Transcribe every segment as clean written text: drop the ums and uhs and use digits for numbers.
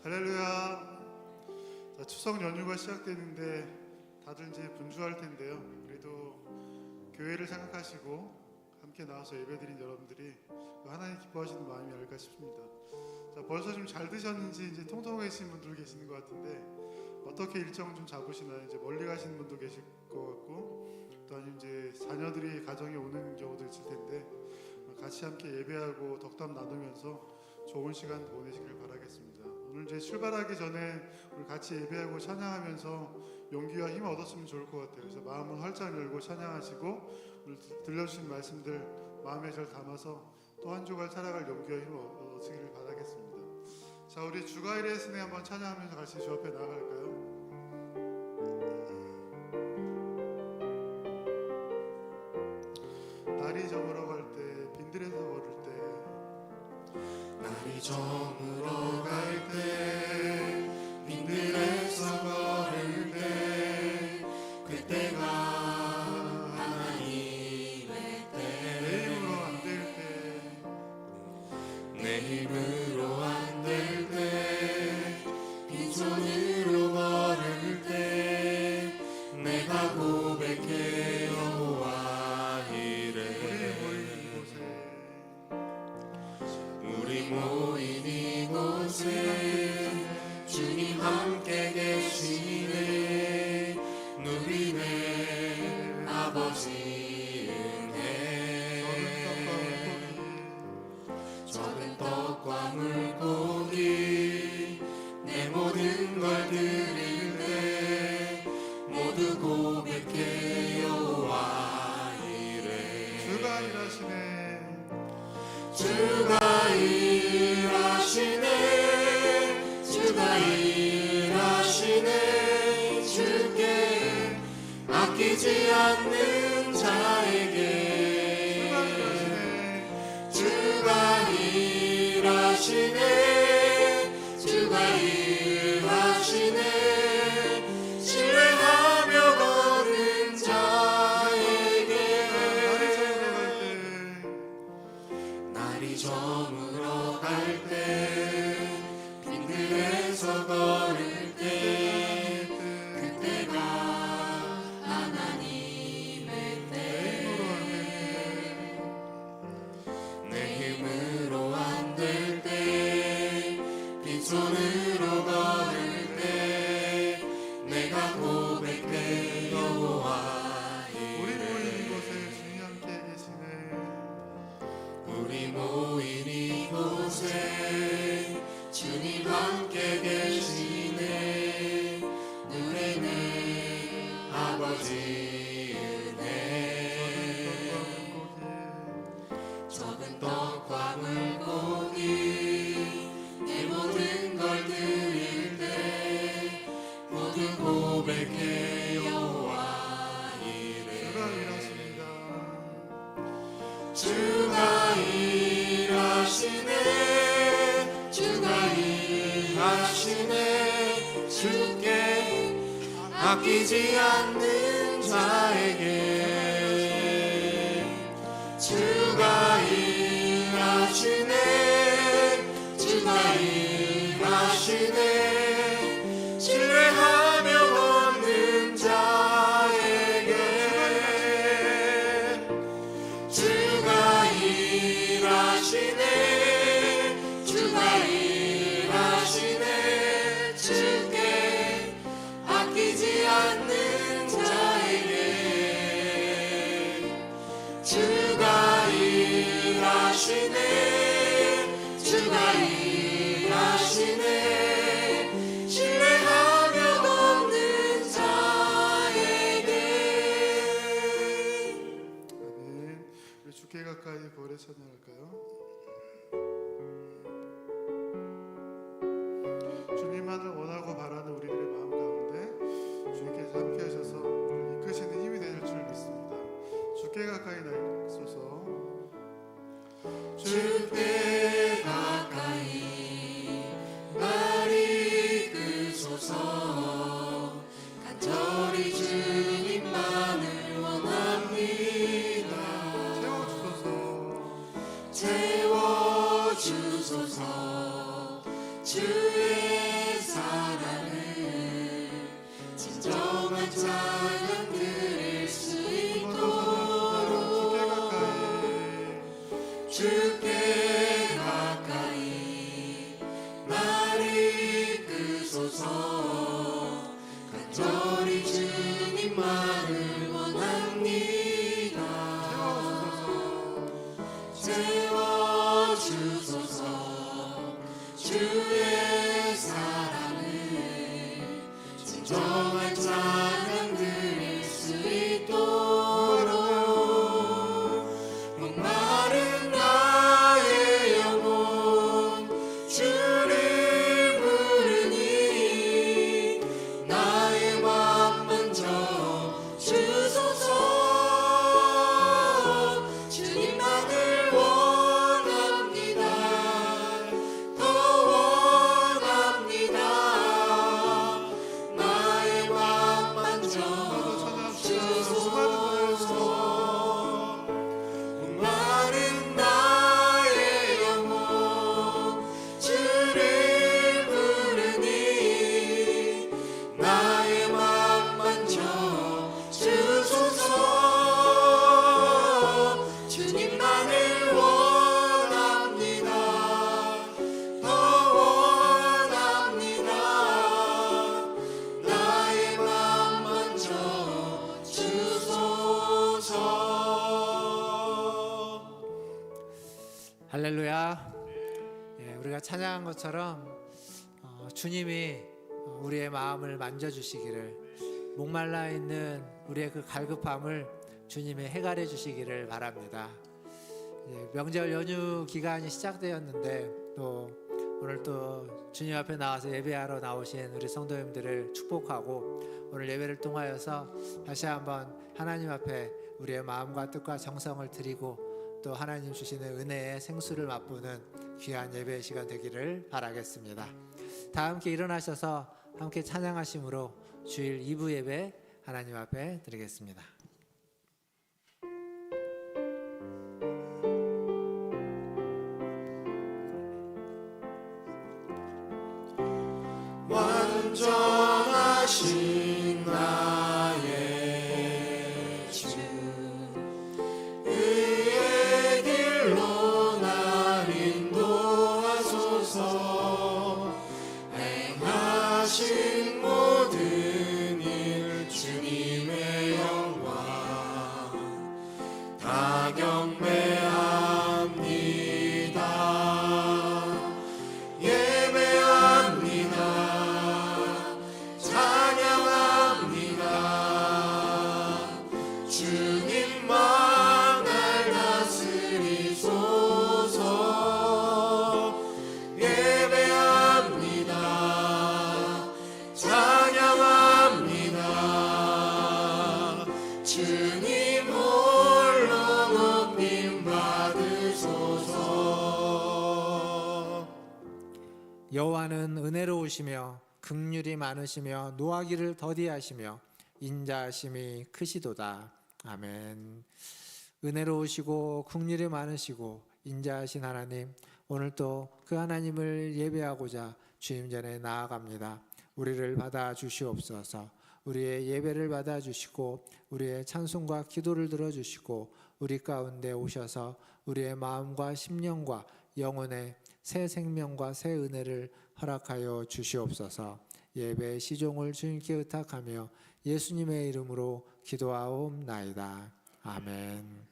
할렐루야. 자, 추석 연휴가 시작되는데 다들 이제 분주할 텐데요. 그래도 교회를 생각하시고 함께 나와서 예배드린 여러분들이 하나님 기뻐하시는 마음이 아닐까 싶습니다. 자, 벌써 좀 잘 드셨는지 이제 통통해진 분들 계시는 것 같은데 어떻게 일정 좀 잡으시나요? 이제 멀리 가시는 분도 계실 것 같고 또 아니면 이제 자녀들이 가정에 오는 경우도 있을 텐데 같이 함께 예배하고 덕담 나누면서 좋은 시간 보내시길 바라겠습니다. 오늘 이제 출발하기 전에 우리 같이 예배하고 찬양하면서 용기와 힘을 얻었으면 좋을 것 같아요. 그래서 마음을 활짝 열고 찬양하시고 오늘 들려주신 말씀들 마음에 잘 담아서 또 한 주간 살아갈 용기와 힘을 얻으시길 바라겠습니다. 자, 우리 주가일의 신에 한번 찬양하면서 같이 주 앞에 나갈까요? 날이 저물어 갈 때 빈들에서 걸을 때 날이 저물어 갈 때 빈들에서 걸을 때 그때가 하나님의 때 내 힘으로 안 될 때 빈손으로 걸을 때 내가 고백해 여호와 이래 우리 모인 이곳에 주님 함께 계시네 누리네 아버지 은혜 적은 떡과 물고기 내 모든 걸 드릴 때 모두 고백해 여호와 이래 주가 일하시네 주가 일하시네 주가 일하시네 주께 아끼지 않는 자에게 주가 일하시네 주가 일하시네 신뢰하며 거는 자에게 날이 저물어 갈 때 빈들에서 걸을 때 그때가 하나님의 때 내 힘으로 안 될 때 빈손으로 걸을 때 내가 고백해 여호와 우리 모인 이래 이곳에 주님 함께 계시네 우리 모인 이곳에 주님 함께 계시네 누리네 아버지 은혜 적은 떡과 물고기 내 모든 걸 드릴 때 모두 고백해 여호와 이래 주가 일하시네 주가 일하시네 주가 일하시네 주께 아끼지 않는 자에게 주가 일하시네 주가 일하시네 신뢰하며 걷는 자에게 주가 일하시네 주가 일하시네 주께 아끼지 않는 자에게 주가 일하시네 주가 일하시네 신뢰하며 걷는 자에게 아멘. 우리 주께 가까이 고래 찬양할까요? 주님만을 원하고 바라는 우리들의 마음 가운데 주님께서 함께 하셔서 이끄시는 힘이 되실 줄 믿습니다. 주께 가까이 나서서 주께 가까이 날 이끄소서 간절히 주님만을 원합니다 채워주소서 채워주소서 주의 찬양 드릴 수 한번더 있도록 주께 가까이 나를 이끄소서. 간절히 주님만을 원합니다. 채워주소서. 주의 사랑을 진정한 찬양 드릴 수 있도록 목마른 나의 영혼 주를 부르니 나의 맘 만져 주소서. 주님만을 원합니다. 더 원합니다. 나의 맘 만져 주소서. 목마른 나의 영혼 주를 부르니 나의 맘 만져 주소서. 주님만을 원합니다. 더 원합니다. 나의 맘 만져 주소서. 할렐루야. 우리가 찬양한 것처럼 주님이 우리의 마음을 만져주시기를, 목말라 있는 우리의 그 갈급함을 주님이 해결해 주시기를 바랍니다. 명절 연휴 기간이 시작되었는데 또 오늘 또 주님 앞에 나와서 예배하러 나오신 우리 성도님들을 축복하고 오늘 예배를 통하여서 다시 한번 하나님 앞에 우리의 마음과 뜻과 정성을 드리고 또 하나님 주시는 은혜의 생수를 맛보는 귀한 예배의 시간 되기를 바라겠습니다. 다 함께 일어나셔서 함께 찬양하심으로 주일 2부 예배 하나님 앞에 드리겠습니다. 완전하신 나의 주 의의 길로 날 인도하소서. 행하신 모든 일 주님의 영광 다 경배합니다. 예배합니다. 찬양합니다. 주님만 날 다스리소서. 예배합니다. 찬양합니다. 주님 홀로 높임 받으소서. 여호와는 은혜로우시며 긍휼이 많으시며 노하기를 더디하시며 인자하심이 크시도다. 아멘. 은혜로우시고 긍휼이 많으시고 인자하신 하나님, 오늘 또 그 하나님을 예배하고자 주님 전에 나아갑니다. 우리를 받아 주시옵소서. 우리의 예배를 받아 주시고 우리의 찬송과 기도를 들어 주시고 우리 가운데 오셔서 우리의 마음과 심령과 영혼의 새 생명과 새 은혜를 허락하여 주시옵소서. 예배의 시종을 주님께 의탁하며 예수님의 이름으로 기도하옵나이다. 아멘.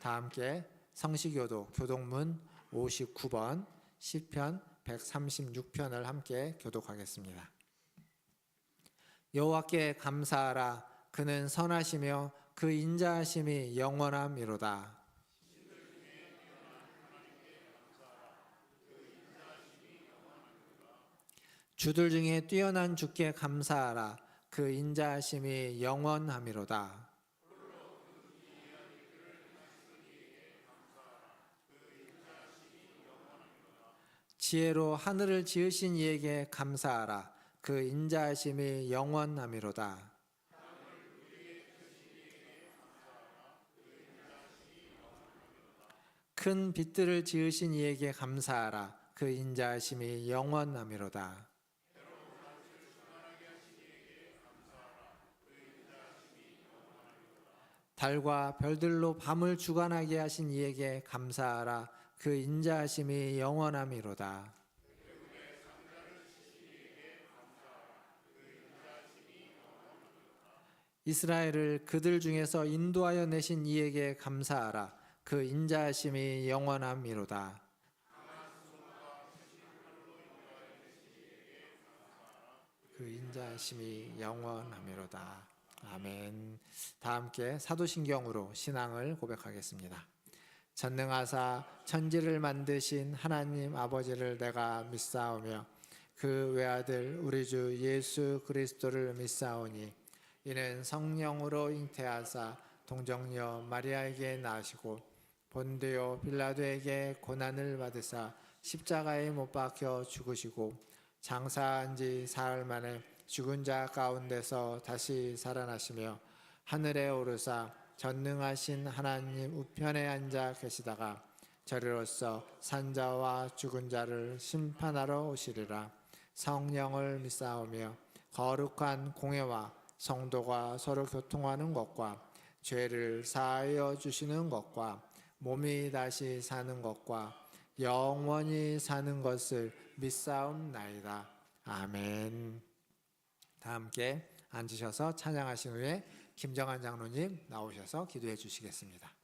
다 함께 성시교도 교독문 59번 시편 136편을 함께 교독하겠습니다. 여호와께 감사하라. 그는 선하시며 그 인자하심이 영원함이로다. 주들 중에 뛰어난 주께 감사하라. 그 인자하심이 영원함이로다. 지혜로 하늘을 지으신 이에게 감사하라. 그 인자하심이 영원함이로다. 큰 빛들을 지으신 이에게 감사하라. 그 인자하심이 영원함이로다. 달과 별들로 밤을 주관하게 하신 이에게 감사하라. 그 인자하심이 영원함이로다. 이스라엘을 그들 중에서 인도하여 내신 이에게 감사하라. 그 인자하심이 영원함이로다. 그 인자하심이 영원함이로다. 아멘. 다 함께 사도신경으로 신앙을 고백하겠습니다. 전능하사 천지를 만드신 하나님 아버지를 내가 믿사오며 그 외아들 우리 주 예수 그리스도를 믿사오니 이는 성령으로 잉태하사 동정녀 마리아에게 나시고 본디오 빌라도에게 고난을 받으사 십자가에 못 박혀 죽으시고 장사한 지 사흘 만에 죽은 자 가운데서 다시 살아나시며 하늘에 오르사 전능하신 하나님 우편에 앉아 계시다가 저리로서 산자와 죽은 자를 심판하러 오시리라. 성령을 믿사오며 거룩한 공회와 성도가 서로 교통하는 것과 죄를 사하여 주시는 것과 몸이 다시 사는 것과 영원히 사는 것을 믿사옵나이다. 아멘. 다 함께 앉으셔서 찬양하신 후에 김정한 장로님 나오셔서 기도해 주시겠습니다.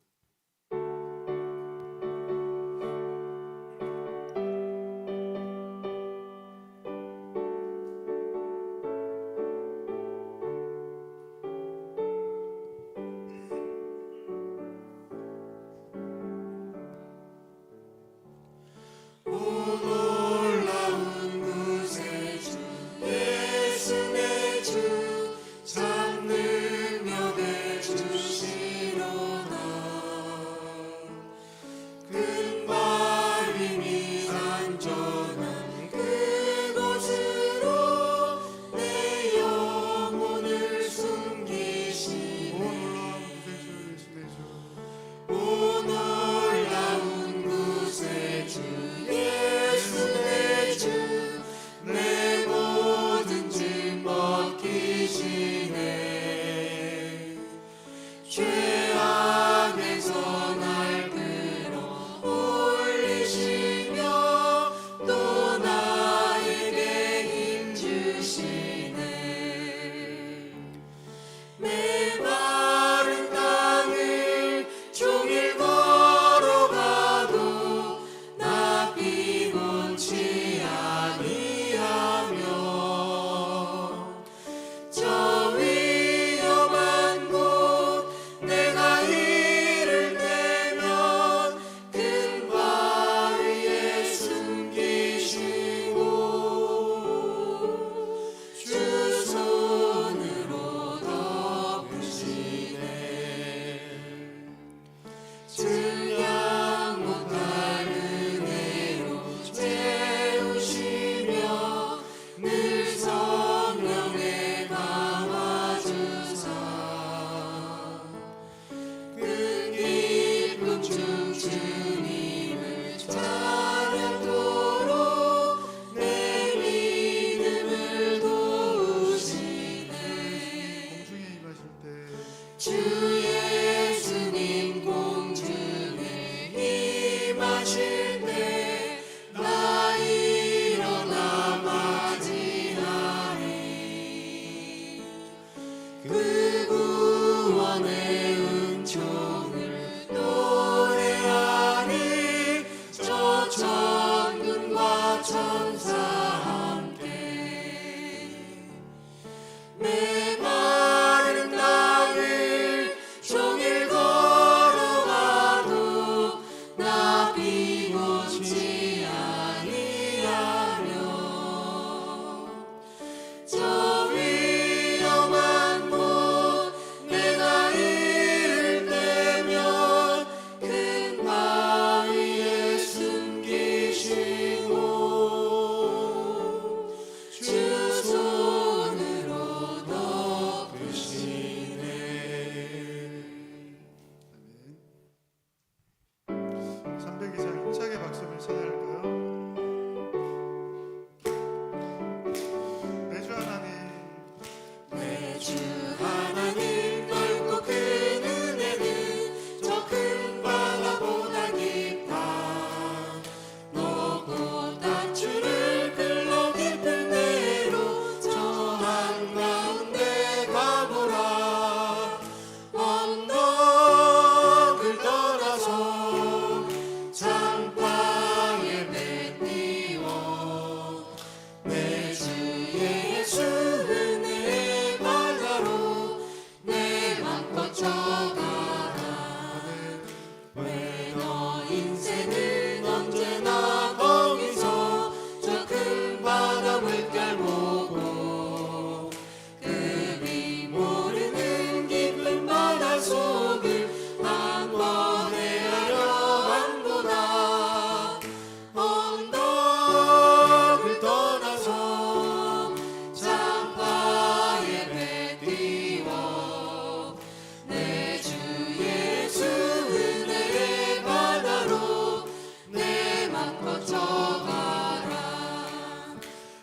거쳐가라.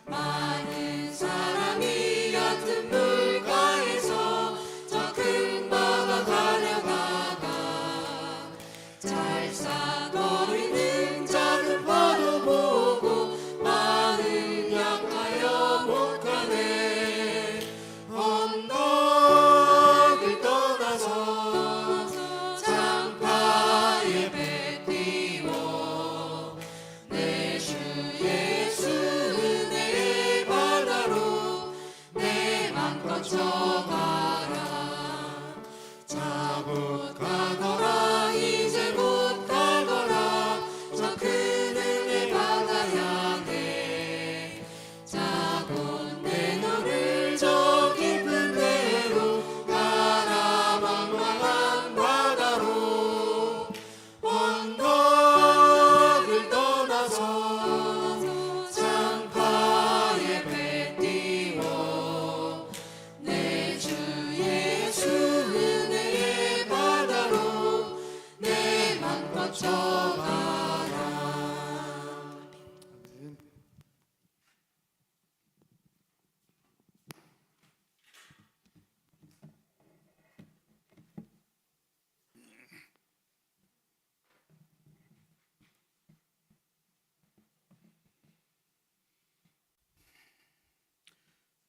많은 사람이 얕은 물가에서 저 큰 바다 가려다가 잘싸거리는 작은 파도 보고 마음 약하여 못 가네. 언덕을 떠나서 장파에 배 띄워 내 주 예수 은혜의 바다로 내 맘 거쳐가라. 자 곧 가거라 이제 곧 가거라 저 큰 은혜 바다 향해. 자 곧 내 너를 저 깊은 데로 가라 망망한 바다로. 언덕을 떠나서 장파에 배 띄워 내 주 예수 은혜의 바다로 내 맘 거쳐가라. 아멘.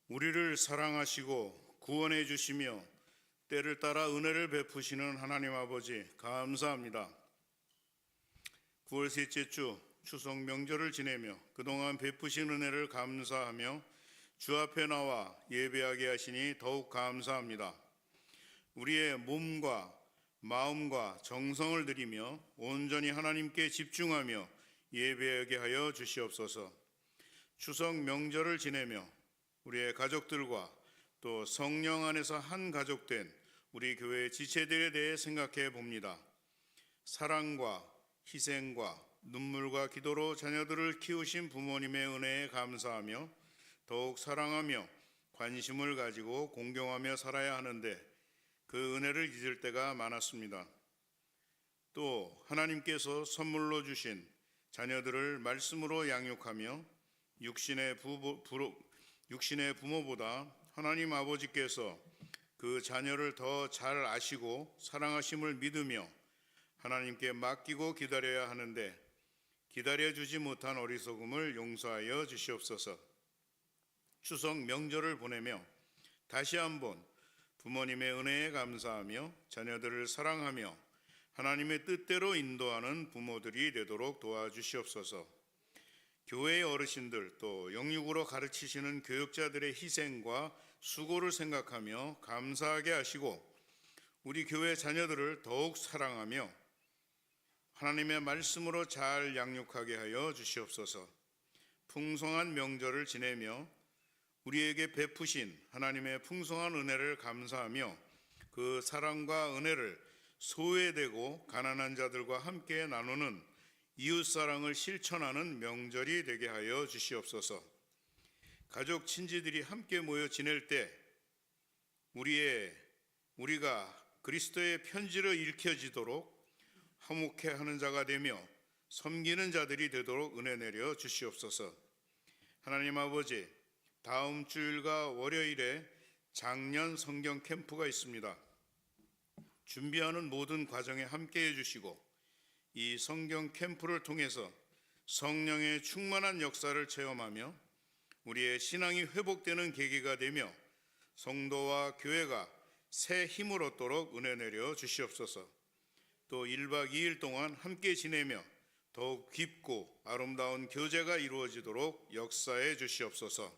우리를 사랑하시고 구원해 주시며 때를 따라 은혜를 베푸시는 하나님 아버지 감사합니다. 9월 셋째 주 추석 명절을 지내며 그동안 베푸신 은혜를 감사하며 주 앞에 나와 예배하게 하시니 더욱 감사합니다. 우리의 몸과 마음과 정성을 들이며 온전히 하나님께 집중하며 예배하게 하여 주시옵소서. 추석 명절을 지내며 우리의 가족들과 또 성령 안에서 한 가족된 우리 교회 지체들에 대해 생각해 봅니다. 사랑과 희생과 눈물과 기도로 자녀들을 키우신 부모님의 은혜에 감사하며 더욱 사랑하며 관심을 가지고 공경하며 살아야 하는데 그 은혜를 잊을 때가 많았습니다. 또 하나님께서 선물로 주신 자녀들을 말씀으로 양육하며 육신의 부모보다 하나님 아버지께서 그 자녀를 더 잘 아시고 사랑하심을 믿으며 하나님께 맡기고 기다려야 하는데 기다려주지 못한 어리석음을 용서하여 주시옵소서. 추석 명절을 보내며 다시 한번 부모님의 은혜에 감사하며 자녀들을 사랑하며 하나님의 뜻대로 인도하는 부모들이 되도록 도와주시옵소서. 교회의 어르신들 또 영육으로 가르치시는 교육자들의 희생과 수고를 생각하며 감사하게 하시고 우리 교회 자녀들을 더욱 사랑하며 하나님의 말씀으로 잘 양육하게 하여 주시옵소서. 풍성한 명절을 지내며 우리에게 베푸신 하나님의 풍성한 은혜를 감사하며 그 사랑과 은혜를 소외되고 가난한 자들과 함께 나누는 이웃사랑을 실천하는 명절이 되게 하여 주시옵소서. 가족 친지들이 함께 모여 지낼 때 우리가 그리스도의 편지로 읽혀지도록 화목해하는 자가 되며 섬기는 자들이 되도록 은혜 내려 주시옵소서. 하나님 아버지, 다음 주일과 월요일에 작년 성경 캠프가 있습니다. 준비하는 모든 과정에 함께해 주시고 이 성경 캠프를 통해서 성령의 충만한 역사를 체험하며 우리의 신앙이 회복되는 계기가 되며 성도와 교회가 새 힘을 얻도록 은혜 내려 주시옵소서. 또 1박 2일 동안 함께 지내며 더욱 깊고 아름다운 교제가 이루어지도록 역사해 주시옵소서.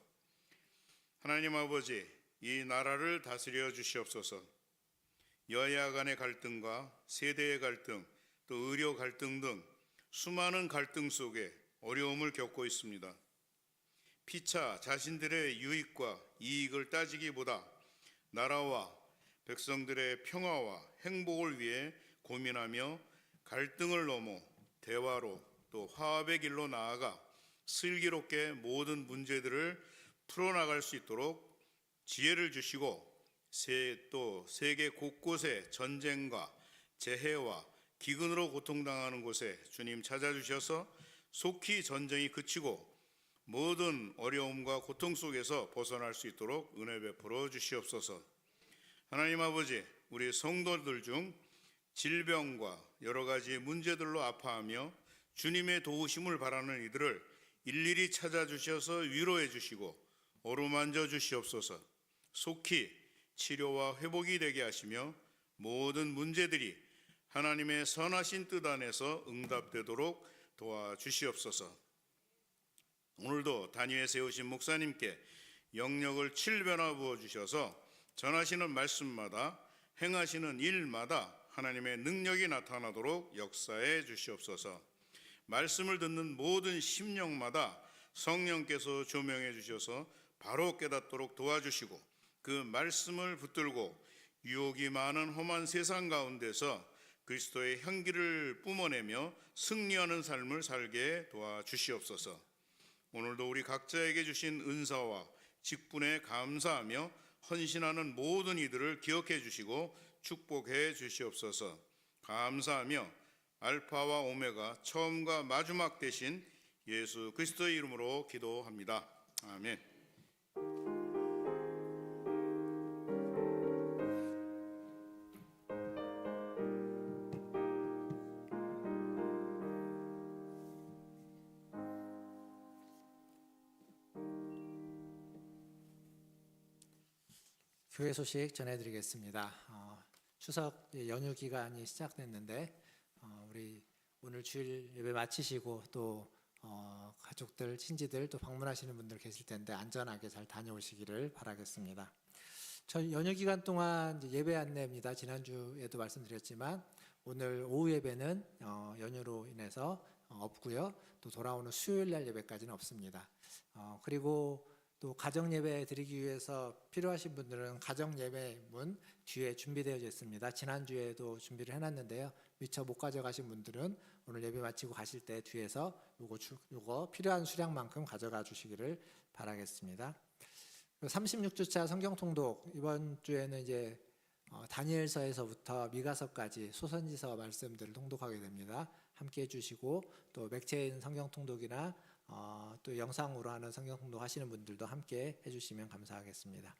하나님 아버지, 이 나라를 다스려 주시옵소서. 여야 간의 갈등과 세대의 갈등, 또 의료 갈등 등 수많은 갈등 속에 어려움을 겪고 있습니다. 피차 자신들의 유익과 이익을 따지기보다 나라와 백성들의 평화와 행복을 위해 고민하며 갈등을 넘어 대화로 또 화합의 길로 나아가 슬기롭게 모든 문제들을 풀어나갈 수 있도록 지혜를 주시고 또 세계 곳곳에 전쟁과 재해와 기근으로 고통당하는 곳에 주님 찾아주셔서 속히 전쟁이 그치고 모든 어려움과 고통 속에서 벗어날 수 있도록 은혜 베풀어 주시옵소서. 하나님 아버지, 우리 성도들 중 질병과 여러 가지 문제들로 아파하며 주님의 도우심을 바라는 이들을 일일이 찾아주셔서 위로해 주시고 어루만져 주시옵소서. 속히 치료와 회복이 되게 하시며 모든 문제들이 하나님의 선하신 뜻 안에서 응답되도록 도와주시옵소서. 오늘도 단위에 세우신 목사님께 영역을 7변화 부어주셔서 전하시는 말씀마다 행하시는 일마다 하나님의 능력이 나타나도록 역사해 주시옵소서. 말씀을 듣는 모든 심령마다 성령께서 조명해 주셔서 바로 깨닫도록 도와주시고 그 말씀을 붙들고 유혹이 많은 험한 세상 가운데서 그리스도의 향기를 뿜어내며 승리하는 삶을 살게 도와주시옵소서. 오늘도 우리 각자에게 주신 은사와 직분에 감사하며 헌신하는 모든 이들을 기억해 주시고 축복해 주시옵소서. 감사하며 알파와 오메가 처음과 마지막 되신 예수 그리스도의 이름으로 기도합니다. 아멘. 교회 소식 전해드리겠습니다. 추석 연휴 기간이 시작됐는데 우리 오늘 주일 예배 마치시고 또 가족들, 친지들 또 방문하시는 분들 계실 텐데 안전하게 잘 다녀오시기를 바라겠습니다. 저희 연휴 기간 동안 이제 예배 안내입니다. 지난주에도 말씀드렸지만 오늘 오후 예배는 연휴로 인해서 없고요. 또 돌아오는 수요일 날 예배까지는 없습니다. 그리고 또 가정 예배 드리기 위해서 필요하신 분들은 가정 예배문 뒤에 준비되어 있습니다. 지난주에도 준비를 해놨는데요. 미처 못 가져가신 분들은 오늘 예배 마치고 가실 때 뒤에서 요거 필요한 수량만큼 가져가 주시기를 바라겠습니다. 36주차 성경 통독, 이번 주에는 이제 다니엘서에서부터 미가서까지 소선지서 말씀들을 통독하게 됩니다. 함께 해주시고 또 맥체인 성경 통독이나 또 영상으로 하는 성경 통독 하시는 분들도 함께 해주시면 감사하겠습니다.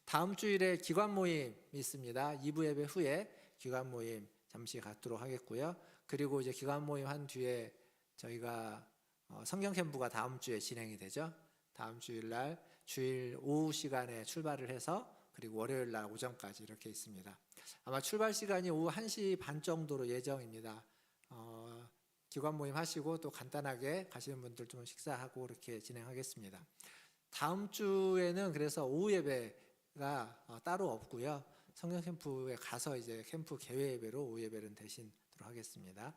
다음 주일에 기관 모임이 있습니다. 2부 예배 후에 기관 모임 잠시 갖도록 하겠고요. 그리고 이제 기관 모임 한 뒤에 저희가 성경 캠프가 다음 주에 진행이 되죠. 다음 주일날 주일 오후 시간에 출발을 해서 그리고 월요일 날 오전까지 이렇게 있습니다. 아마 출발 시간이 오후 1시 반 정도로 예정입니다. 기관 모임 하시고 또 간단하게 가시는 분들 좀 식사하고 이렇게 진행하겠습니다. 다음 주에는 그래서 오후 예배가 따로 없고요. 성경 캠프에 가서 이제 캠프 개회 예배로 오후 예배를 대신으로 하겠습니다.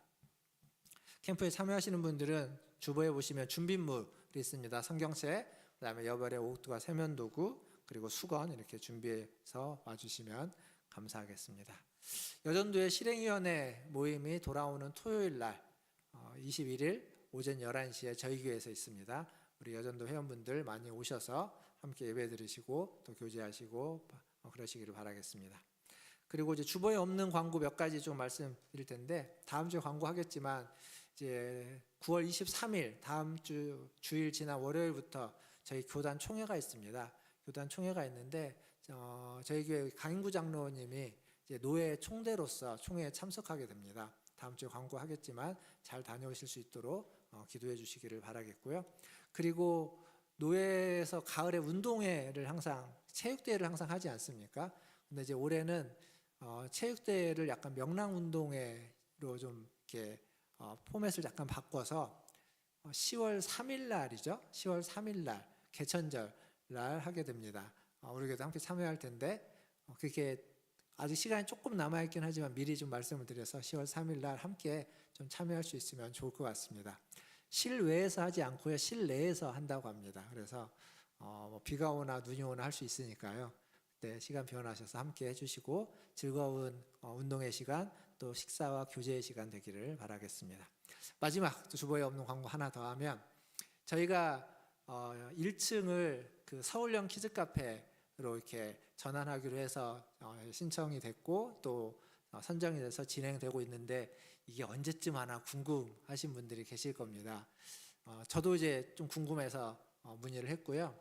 캠프에 참여하시는 분들은 주보에 보시면 준비물이 있습니다. 성경책, 그다음에 여벌의 오흑도가 세면도구, 그리고 수건 이렇게 준비해서 와주시면 감사하겠습니다. 여전도의 실행위원회 모임이 돌아오는 토요일 날 21일 오전 11시에 저희 교회에서 있습니다. 우리 여전도 회원분들 많이 오셔서 함께 예배 드리시고 또 교제하시고 그러시기를 바라겠습니다. 그리고 이제 주보에 없는 광고 몇 가지 좀 말씀드릴 텐데 다음 주에 광고하겠지만 이제 9월 23일 다음 주일 지난 월요일부터 저희 교단 총회가 있습니다. 교단 총회가 있는데 저희 교회 강인구 장로님이 이제 노예 총대로서 총회에 참석하게 됩니다. 다음 주에 광고하겠지만 잘 다녀오실 수 있도록 기도해 주시기를 바라겠고요. 그리고 노예에서 가을에 운동회를 항상 체육대회를 항상 하지 않습니까? 근데 이제 올해는 체육대회를 약간 명랑운동회로 좀 이렇게 포맷을 약간 바꿔서 10월 3일 날이죠. 10월 3일 날 개천절 날 하게 됩니다. 우리 교회도 함께 참여할 텐데 그렇게 아직 시간이 조금 남아있긴 하지만 미리 좀 말씀을 드려서 10월 3일 날 함께 좀 참여할 수 있으면 좋을 것 같습니다. 실외에서 하지 않고요. 실내에서 한다고 합니다. 그래서 비가 오나 눈이 오나 할 수 있으니까요. 그때 시간 변하셔서 함께 해주시고 즐거운 운동의 시간 또 식사와 교제의 시간 되기를 바라겠습니다. 마지막 주보에 없는 광고 하나 더 하면 저희가 1층을 그 서울형 키즈카페로 이렇게 전환하기로 해서 신청이 됐고 또 선정이 돼서 진행되고 있는데 이게 언제쯤 하나 궁금하신 분들이 계실 겁니다. 저도 이제 좀 궁금해서 문의를 했고요.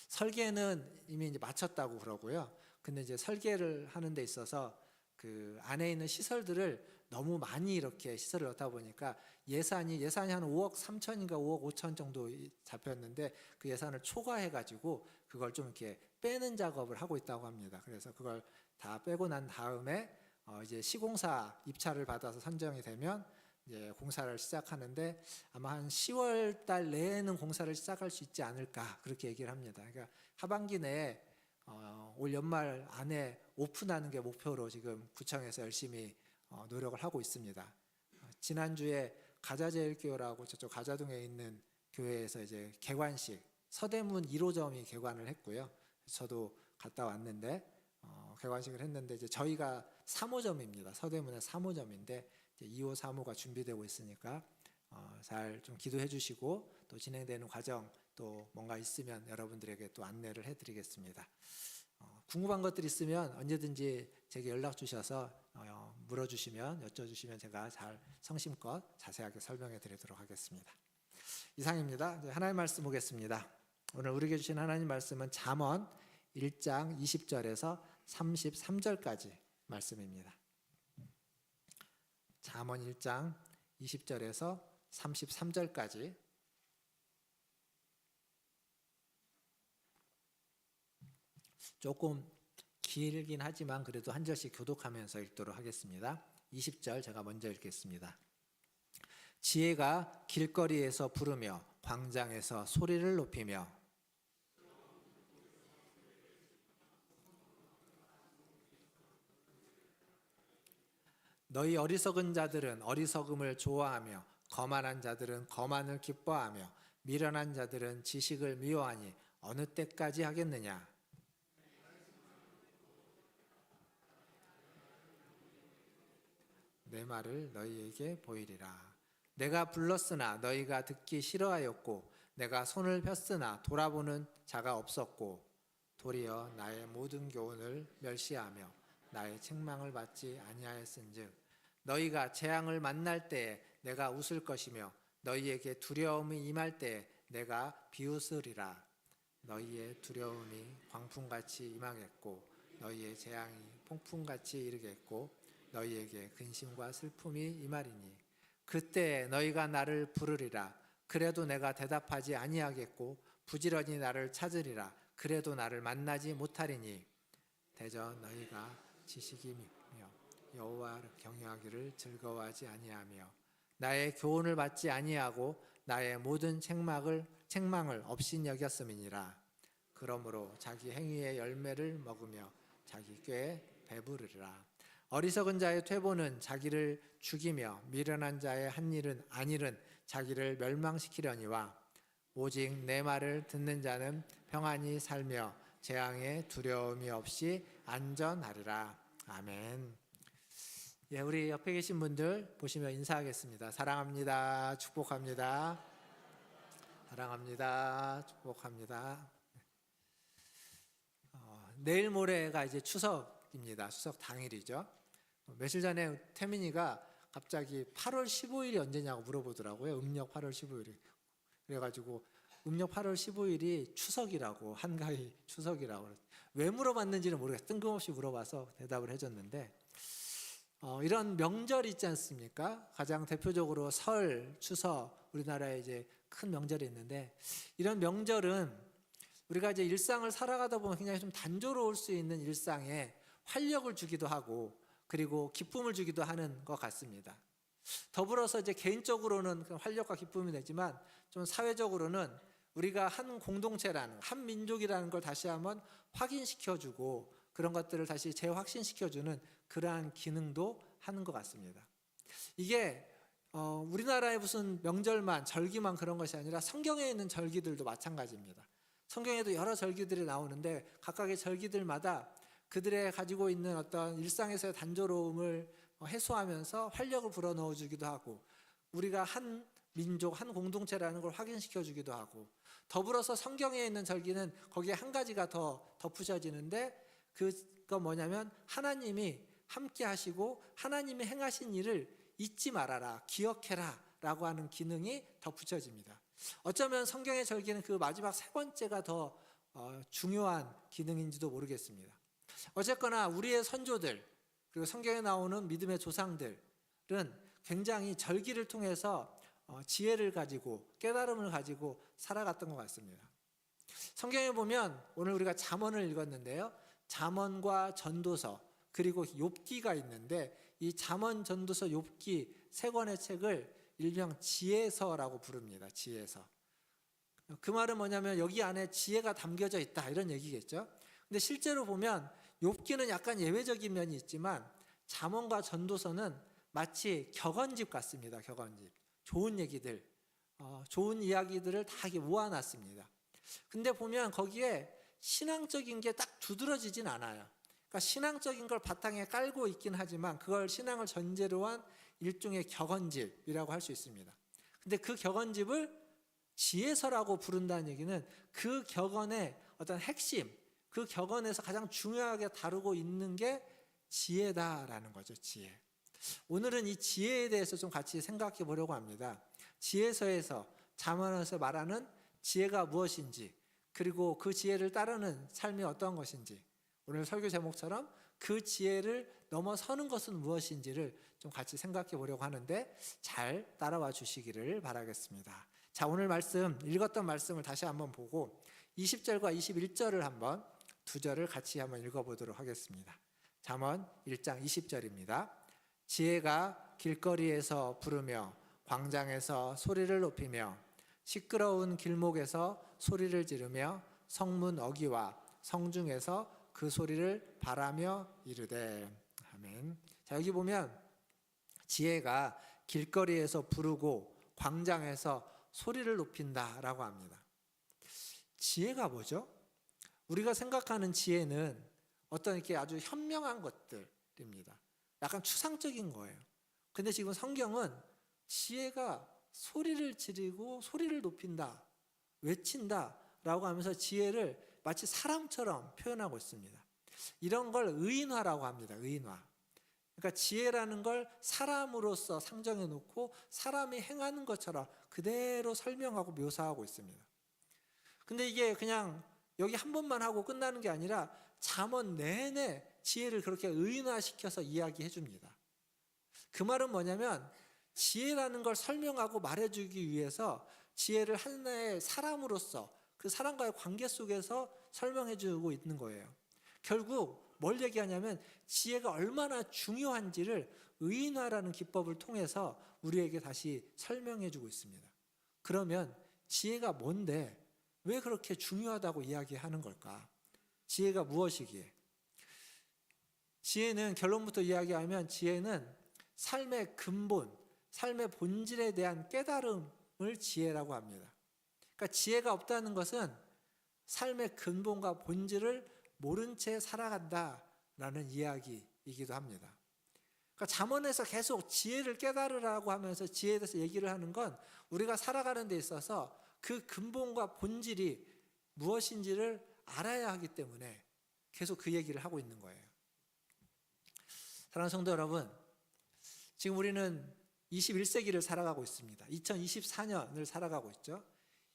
설계는 이미 이제 마쳤다고 그러고요. 근데 이제 설계를 하는 데 있어서 그 안에 있는 시설들을 너무 많이 이렇게 시설을 넣다 보니까 예산이 한 5억 3천인가 5억 5천 정도 잡혔는데 그 예산을 초과해 가지고 그걸 좀 이렇게 빼는 작업을 하고 있다고 합니다. 그래서 그걸 다 빼고 난 다음에 이제 시공사 입찰을 받아서 선정이 되면 이제 공사를 시작하는데 아마 한 10월 달 내에는 공사를 시작할 수 있지 않을까 그렇게 얘기를 합니다. 그러니까 하반기 내에 올 연말 안에 오픈하는 게 목표로 지금 구청에서 열심히 노력을 하고 있습니다. 지난주에 가자제일교회라고 저쪽 가자동에 있는 교회에서 이제 개관식 서대문 1호점이 개관을 했고요. 저도 갔다 왔는데 개관식을 했는데 이제 저희가 3호점입니다. 서대문의 3호점인데 2호, 3호가 준비되고 있으니까 잘 좀 기도해 주시고 또 진행되는 과정 또 뭔가 있으면 여러분들에게 또 안내를 해드리겠습니다. 궁금한 것들 있으면 언제든지 제게 연락 주셔서 물어주시면 여쭤주시면 제가 잘 성심껏 자세하게 설명해 드리도록 하겠습니다. 이상입니다. 이제 하나님 말씀 보겠습니다. 오늘 우리에게 주신 하나님 말씀은 잠언 1장 20절에서 33절까지 말씀입니다. 잠언 1장 20절에서 33절까지 조금 길긴 하지만 그래도 한 절씩 교독하면서 읽도록 하겠습니다. 20절 제가 먼저 읽겠습니다. 지혜가 길거리에서 부르며 광장에서 소리를 높이며 너희 어리석은 자들은 어리석음을 좋아하며 거만한 자들은 거만을 기뻐하며 미련한 자들은 지식을 미워하니 어느 때까지 하겠느냐. 내 말을 너희에게 보이리라. 내가 불렀으나 너희가 듣기 싫어하였고 내가 손을 폈으나 돌아보는 자가 없었고 도리어 나의 모든 교훈을 멸시하며 나의 책망을 받지 아니하였은즉 너희가 재앙을 만날 때에 내가 웃을 것이며 너희에게 두려움이 임할 때에 내가 비웃으리라. 너희의 두려움이 광풍같이 임하겠고 너희의 재앙이 폭풍같이 이르겠고 너희에게 근심과 슬픔이 임하리니 그때 너희가 나를 부르리라. 그래도 내가 대답하지 아니하겠고 부지런히 나를 찾으리라. 그래도 나를 만나지 못하리니 대저 너희가 지식이며 여호와를 경외하기를 즐거워하지 아니하며 나의 교훈을 받지 아니하고 나의 모든 책망을 업신여겼음이니라. 그러므로 자기 행위의 열매를 먹으며 자기 꾀에 배부르리라. 어리석은 자의 퇴보는 자기를 죽이며 미련한 자의 한 일은 안일은 자기를 멸망시키려니와 오직 내 말을 듣는 자는 평안히 살며 재앙에 두려움이 없이 안전하리라. 아멘. 예, 우리 옆에 계신 분들 보시며 인사하겠습니다. 사랑합니다. 축복합니다. 사랑합니다. 축복합니다. 내일 모레가 이제 추석입니다. 추석 당일이죠. 며칠 전에 태민이가 갑자기 8월 15일이 언제냐고 물어보더라고요. 음력 8월 15일이. 그래가지고 음력 8월 15일이 추석이라고, 한가위 추석이라고. 왜 물어봤는지는 모르겠어요. 뜬금없이 물어봐서 대답을 해줬는데 이런 명절이 있지 않습니까? 가장 대표적으로 설, 추석, 우리나라에 이제 큰 명절이 있는데 이런 명절은 우리가 이제 일상을 살아가다 보면 굉장히 좀 단조로울 수 있는 일상에 활력을 주기도 하고 그리고 기쁨을 주기도 하는 것 같습니다. 더불어서 이제 개인적으로는 활력과 기쁨이 되지만 좀 사회적으로는 우리가 한 공동체라는, 한 민족이라는 걸 다시 한번 확인시켜주고 그런 것들을 다시 재확신시켜주는 그러한 기능도 하는 것 같습니다. 이게 우리나라의 무슨 명절만, 절기만 그런 것이 아니라 성경에 있는 절기들도 마찬가지입니다. 성경에도 여러 절기들이 나오는데 각각의 절기들마다 그들의 가지고 있는 어떤 일상에서의 단조로움을 해소하면서 활력을 불어넣어 주기도 하고 우리가 한 민족, 한 공동체라는 걸 확인시켜 주기도 하고 더불어서 성경에 있는 절기는 거기에 한 가지가 더 덧붙여지는데 그거 뭐냐면 하나님이 함께 하시고 하나님이 행하신 일을 잊지 말아라, 기억해라 라고 하는 기능이 덧붙여집니다. 어쩌면 성경의 절기는 그 마지막 세 번째가 더 중요한 기능인지도 모르겠습니다. 어쨌거나 우리의 선조들, 그리고 성경에 나오는 믿음의 조상들은 굉장히 절기를 통해서 지혜를 가지고 깨달음을 가지고 살아갔던 것 같습니다. 성경에 보면 오늘 우리가 잠언을 읽었는데요, 잠언과 전도서 그리고 욥기가 있는데, 이 잠언, 전도서, 욥기 세 권의 책을 일명 지혜서라고 부릅니다. 지혜서. 그 말은 뭐냐면 여기 안에 지혜가 담겨져 있다, 이런 얘기겠죠. 근데 실제로 보면 욥기는 약간 예외적인 면이 있지만 잠언과 전도서는 마치 격언집 같습니다. 격언집. 좋은 얘기들, 좋은 이야기들을 다 이렇게 모아놨습니다. 근데 보면 거기에 신앙적인 게 딱 두드러지진 않아요. 그러니까 신앙적인 걸 바탕에 깔고 있긴 하지만 그걸 신앙을 전제로 한 일종의 격언집이라고 할 수 있습니다. 근데 그 격언집을 지혜서라고 부른다는 얘기는 그 격언의 어떤 핵심, 그 격언에서 가장 중요하게 다루고 있는 게 지혜다라는 거죠. 지혜. 오늘은 이 지혜에 대해서 좀 같이 생각해 보려고 합니다. 지혜서에서, 잠언에서 말하는 지혜가 무엇인지, 그리고 그 지혜를 따르는 삶이 어떤 것인지, 오늘 설교 제목처럼 그 지혜를 넘어서는 것은 무엇인지를 좀 같이 생각해 보려고 하는데 잘 따라와 주시기를 바라겠습니다. 자, 오늘 말씀, 읽었던 말씀을 다시 한번 보고 20절과 21절을 한번, 두 절을 같이 한번 읽어보도록 하겠습니다. 잠언 1장 20절입니다. 지혜가 길거리에서 부르며 광장에서 소리를 높이며 시끄러운 길목에서 소리를 지르며 성문 어귀와 성중에서 그 소리를 바라며 이르되. 아멘. 자, 여기 보면 지혜가 길거리에서 부르고 광장에서 소리를 높인다라고 합니다. 지혜가 뭐죠? 우리가 생각하는 지혜는 어떤 이렇게 아주 현명한 것들입니다. 약간 추상적인 거예요. 근데 지금 성경은 지혜가 소리를 지르고 소리를 높인다, 외친다 라고 하면서 지혜를 마치 사람처럼 표현하고 있습니다. 이런 걸 의인화라고 합니다. 의인화. 그러니까 지혜라는 걸 사람으로서 상정해 놓고 사람이 행하는 것처럼 그대로 설명하고 묘사하고 있습니다. 근데 이게 그냥 여기 한 번만 하고 끝나는 게 아니라 잠언 내내 지혜를 그렇게 의인화시켜서 이야기해 줍니다. 그 말은 뭐냐면 지혜라는 걸 설명하고 말해주기 위해서 지혜를 하나의 사람으로서 그 사람과의 관계 속에서 설명해 주고 있는 거예요. 결국 뭘 얘기하냐면 지혜가 얼마나 중요한지를 의인화라는 기법을 통해서 우리에게 다시 설명해 주고 있습니다. 그러면 지혜가 뭔데 왜 그렇게 중요하다고 이야기하는 걸까? 지혜가 무엇이기에? 지혜는 결론부터 이야기하면 지혜는 삶의 근본, 삶의 본질에 대한 깨달음을 지혜라고 합니다. 그러니까 지혜가 없다는 것은 삶의 근본과 본질을 모른 채 살아간다라는 이야기이기도 합니다. 그러니까 잠언에서 계속 지혜를 깨달으라고 하면서 지혜에 대해서 얘기를 하는 건 우리가 살아가는 데 있어서 그 근본과 본질이 무엇인지를 알아야 하기 때문에 계속 그 얘기를 하고 있는 거예요. 사랑하는 성도 여러분, 지금 우리는 21세기를 살아가고 있습니다. 2024년을 살아가고 있죠.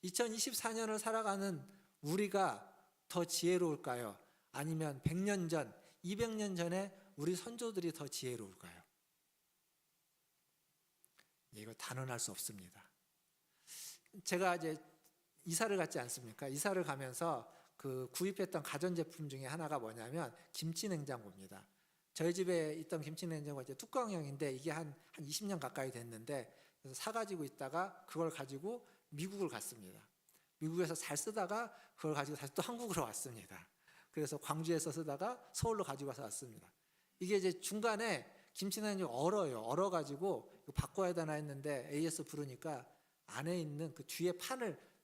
2024년을 살아가는 우리가 더 지혜로울까요? 아니면 100년 전, 200년 전에 우리 선조들이 더 지혜로울까요? 이거 단언할 수 없습니다. 제가 이제 이사를 갔지 않습니까? 이사를 가면서 그 구입했던 가전제품 중에 하나가 뭐냐면 김치냉장고입니다. 저희 집에 있던 김치냉장고가 이제 뚜껑형인데 이게 한 20년 가까이 됐는데, 그래서 사가지고 있다가 그걸 가지고 미국을 갔습니다. 미국에서 잘 쓰다가 그걸 가지고 다시 또 한국으로 왔습니다. 그래서 광주에서 쓰다가 서울로 가지고 와서 왔습니다. 이게 이제 중간에 김치냉장고 얼어가지고 이거 바꿔야 되나 했는데 AS 부르니까 안에 있는 그 뒤에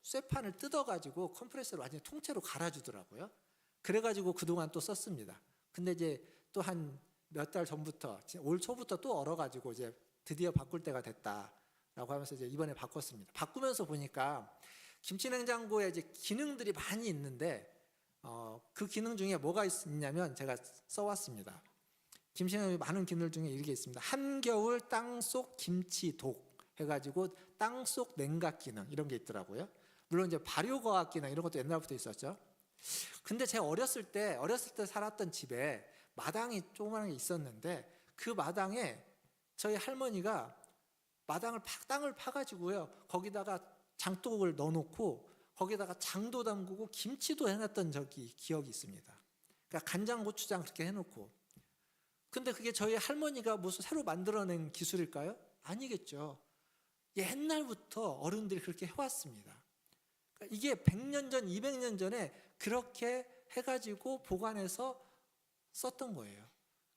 쇠판을 뜯어가지고 컴프레서를 완전히 통째로 갈아주더라고요. 그래가지고 그동안 또 썼습니다. 근데 이제 또 한 몇 달 전부터, 올 초부터 또 얼어가지고 이제 드디어 바꿀 때가 됐다라고 하면서 이제 이번에 바꿨습니다. 바꾸면서 보니까 김치냉장고에 이제 기능들이 많이 있는데 그 기능 중에 뭐가 있냐면 제가 써왔습니다. 김치냉장고에 많은 기물 중에 이게 있습니다. 한겨울 땅속 김치독 해가지고 땅속 냉각 기능 이런 게 있더라고요. 물론 이제 발효과학 기능 이런 것도 옛날부터 있었죠. 근데 제가 어렸을 때 살았던 집에 마당이 조그마한 게 있었는데 그 마당에 저희 할머니가 땅을 파가지고요, 거기다가 장독을 넣어놓고 거기다가 장도 담그고 김치도 해놨던 기억이 있습니다. 그러니까 간장, 고추장 그렇게 해놓고. 근데 그게 저희 할머니가 무슨 새로 만들어낸 기술일까요? 아니겠죠. 옛날부터 어른들이 그렇게 해왔습니다. 그러니까 이게 100년 전, 200년 전에 그렇게 해가지고 보관해서 썼던 거예요.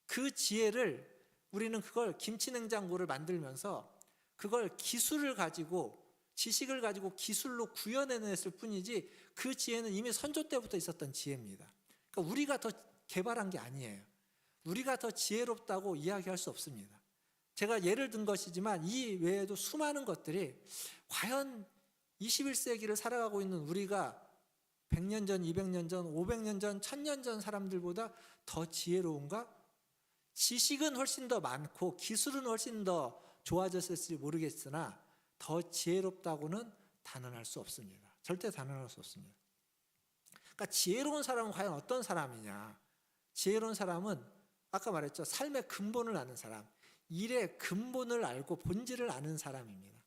그 지혜를 우리는 그걸 김치냉장고를 만들면서 그걸 기술을 가지고 지식을 가지고 기술로 구현해냈을 뿐이지 그 지혜는 이미 선조 때부터 있었던 지혜입니다. 그러니까 우리가 더 개발한 게 아니에요. 우리가 더 지혜롭다고 이야기할 수 없습니다. 제가 예를 든 것이지만 이 외에도 수많은 것들이 과연 21세기를 살아가고 있는 우리가 100년 전, 200년 전, 500년 전, 1000년 전 사람들보다 더 지혜로운가? 지식은 훨씬 더 많고 기술은 훨씬 더 좋아졌을지 모르겠으나 더 지혜롭다고는 단언할 수 없습니다. 절대 단언할 수 없습니다. 그러니까 지혜로운 사람은 과연 어떤 사람이냐? 지혜로운 사람은 아까 말했죠. 삶의 근본을 아는 사람, 일의 근본을 알고 본질을 아는 사람입니다.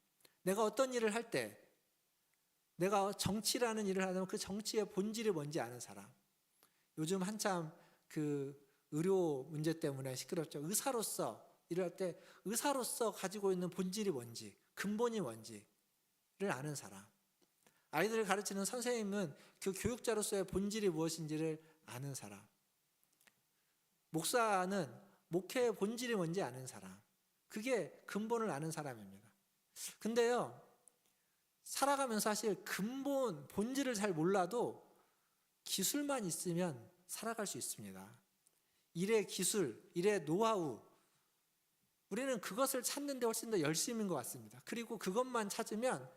내가 어떤 일을 할 때, 내가 정치라는 일을 하면 그 정치의 본질이 뭔지 아는 사람. 요즘 한참 그 의료 문제 때문에 시끄럽죠. 의사로서 일을 할 때 의사로서 가지고 있는 본질이 뭔지, 근본이 뭔지를 아는 사람. 아이들을 가르치는 선생님은 그 교육자로서의 본질이 무엇인지를 아는 사람. 목사는 목회의 본질이 뭔지 아는 사람. 그게 근본을 아는 사람입니다. 근데요, 살아가면서 사실 근본, 본질을 잘 몰라도 기술만 있으면 살아갈 수 있습니다. 일의 기술, 일의 노하우, 우리는 그것을 찾는 데 훨씬 더 열심인 것 같습니다. 그리고 그것만 찾으면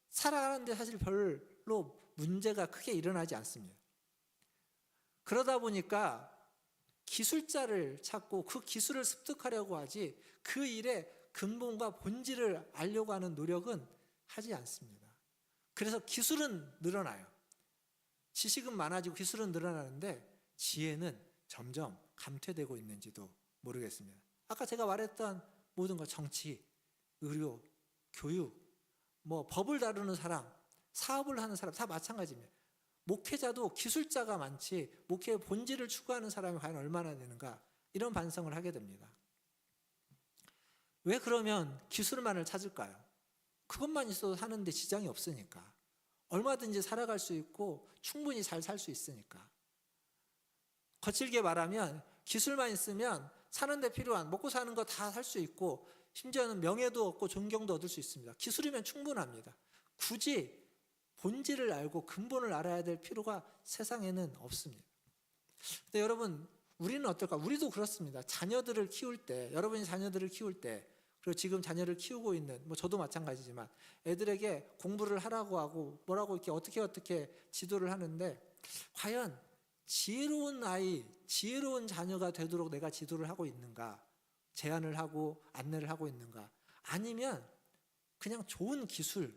살아가는데 사실 별로 문제가 크게 일어나지 않습니다. 그러다 보니까 기술자를 찾고 그 기술을 습득하려고 하지 그 일의 근본과 본질을 알려고 하는 노력은 하지 않습니다. 그래서 기술은 늘어나요. 지식은 많아지고 기술은 늘어나는데 지혜는 점점 감퇴되고 있는지도 모르겠습니다. 아까 제가 말했던 모든 것, 정치, 의료, 교육, 법을 다루는 사람, 사업을 하는 사람 다 마찬가지입니다. 목회자도 기술자가 많지 목회의 본질을 추구하는 사람이 과연 얼마나 되는가, 이런 반성을 하게 됩니다. 왜 그러면 기술만을 찾을까요? 그것만 있어도 사는데 지장이 없으니까. 얼마든지 살아갈 수 있고 충분히 잘 살 수 있으니까. 거칠게 말하면 기술만 있으면 사는데 필요한 먹고 사는 거 다 살 수 있고 심지어는 명예도 얻고 존경도 얻을 수 있습니다. 기술이면 충분합니다. 굳이 본질을 알고 근본을 알아야 될 필요가 세상에는 없습니다. 근데 여러분, 우리는 어떨까? 우리도 그렇습니다. 자녀들을 키울 때, 여러분이 자녀들을 키울 때, 그리고 지금 자녀를 키우고 있는, 저도 마찬가지지만 애들에게 공부를 하라고 하고 뭐라고 이렇게 어떻게 지도를 하는데 과연 지혜로운 아이, 지혜로운 자녀가 되도록 내가 지도를 하고 있는가? 제안을 하고 안내를 하고 있는가? 아니면 그냥 좋은 기술,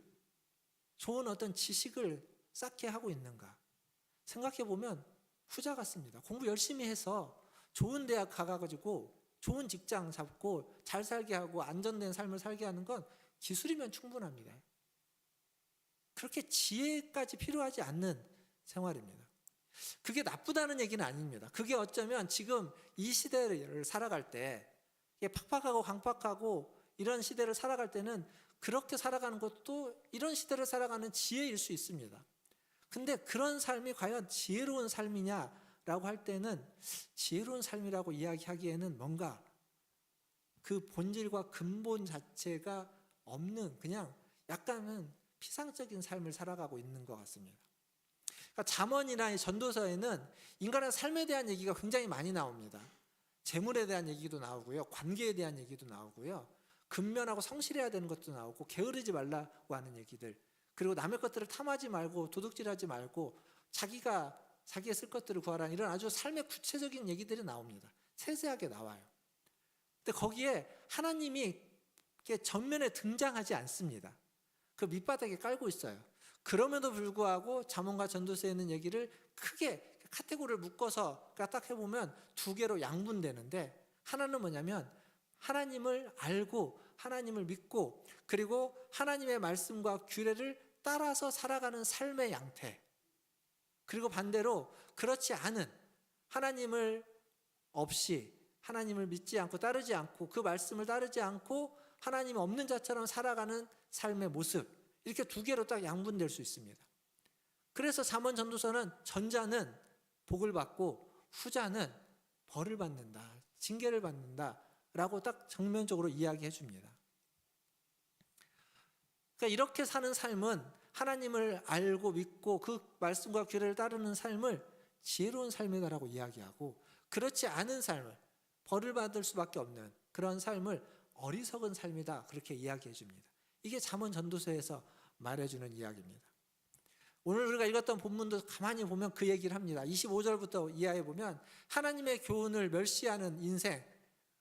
좋은 어떤 지식을 쌓게 하고 있는가? 생각해 보면 후자 같습니다. 공부 열심히 해서 좋은 대학 가가지고 좋은 직장 잡고 잘 살게 하고 안전된 삶을 살게 하는 건 기술이면 충분합니다. 그렇게 지혜까지 필요하지 않는 생활입니다. 그게 나쁘다는 얘기는 아닙니다. 그게 어쩌면 지금 이 시대를 살아갈 때 팍팍하고 강팍하고 이런 시대를 살아갈 때는 그렇게 살아가는 것도 이런 시대를 살아가는 지혜일 수 있습니다. 근데 그런 삶이 과연 지혜로운 삶이냐라고 할 때는 지혜로운 삶이라고 이야기하기에는 뭔가 그 본질과 근본 자체가 없는 그냥 약간은 피상적인 삶을 살아가고 있는 것 같습니다. 그러니까 잠언이나 전도서에는 인간의 삶에 대한 얘기가 굉장히 많이 나옵니다. 재물에 대한 얘기도 나오고요, 관계에 대한 얘기도 나오고요, 근면하고 성실해야 되는 것도 나오고, 게으르지 말라고 하는 얘기들, 그리고 남의 것들을 탐하지 말고 도둑질하지 말고 자기의 쓸 것들을 구하라, 이런 아주 삶의 구체적인 얘기들이 나옵니다. 세세하게 나와요. 근데 거기에 하나님이 이렇게 전면에 등장하지 않습니다. 그 밑바닥에 깔고 있어요. 그럼에도 불구하고 잠언과 전도서에 있는 얘기를 크게 카테고리를 묶어서 딱 해보면 두 개로 양분되는데, 하나는 뭐냐면 하나님을 알고 하나님을 믿고 그리고 하나님의 말씀과 규례를 따라서 살아가는 삶의 양태, 그리고 반대로 그렇지 않은, 하나님을 없이, 하나님을 믿지 않고 따르지 않고 그 말씀을 따르지 않고 하나님 없는 자처럼 살아가는 삶의 모습, 이렇게 두 개로 딱 양분될 수 있습니다. 그래서 잠언 전도서는 전자는 복을 받고 후자는 벌을 받는다, 징계를 받는다 라고 딱 정면적으로 이야기해 줍니다. 그러니까 이렇게 사는 삶은, 하나님을 알고 믿고 그 말씀과 규례를 따르는 삶을 지혜로운 삶이다라고 이야기하고, 그렇지 않은 삶을, 벌을 받을 수밖에 없는 그런 삶을 어리석은 삶이다, 그렇게 이야기해 줍니다. 이게 잠언 전도서에서 말해주는 이야기입니다. 오늘 우리가 읽었던 본문도 가만히 보면 그 얘기를 합니다. 25절부터 이하에 보면 하나님의 교훈을 멸시하는 인생,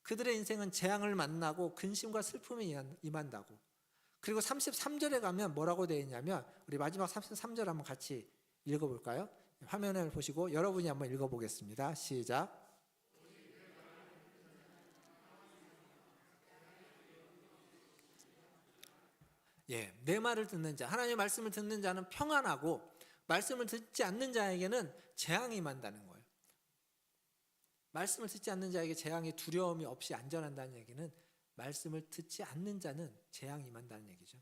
그들의 인생은 재앙을 만나고 근심과 슬픔이 임한다고. 그리고 33절에 가면 뭐라고 되어 있냐면, 우리 마지막 33절 한번 같이 읽어볼까요? 화면을 보시고 여러분이 한번 읽어보겠습니다. 시작. 내 말을 듣는 자, 하나님의 말씀을 듣는 자는 평안하고 말씀을 듣지 않는 자에게는 재앙이 임한다는 거예요. 말씀을 듣지 않는 자에게 재앙이 두려움이 없이 안전한다는 얘기는, 말씀을 듣지 않는 자는 재앙이 임한다는 얘기죠.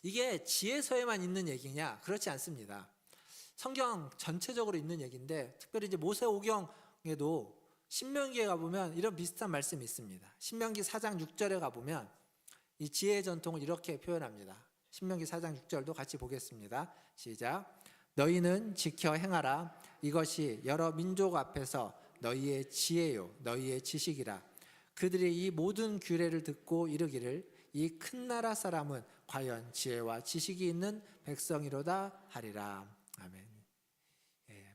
이게 지혜서에만 있는 얘기냐? 그렇지 않습니다. 성경 전체적으로 있는 얘기인데, 특별히 이제 모세오경에도 신명기에 가보면 이런 비슷한 말씀이 있습니다. 신명기 4장 6절에 가보면 이 지혜의 전통을 이렇게 표현합니다. 신명기 4장 6절도 같이 보겠습니다. 시작. 너희는 지켜 행하라. 이것이 여러 민족 앞에서 너희의 지혜요 너희의 지식이라. 그들이 이 모든 규례를 듣고 이르기를 이 큰 나라 사람은 과연 지혜와 지식이 있는 백성이로다 하리라. 아멘.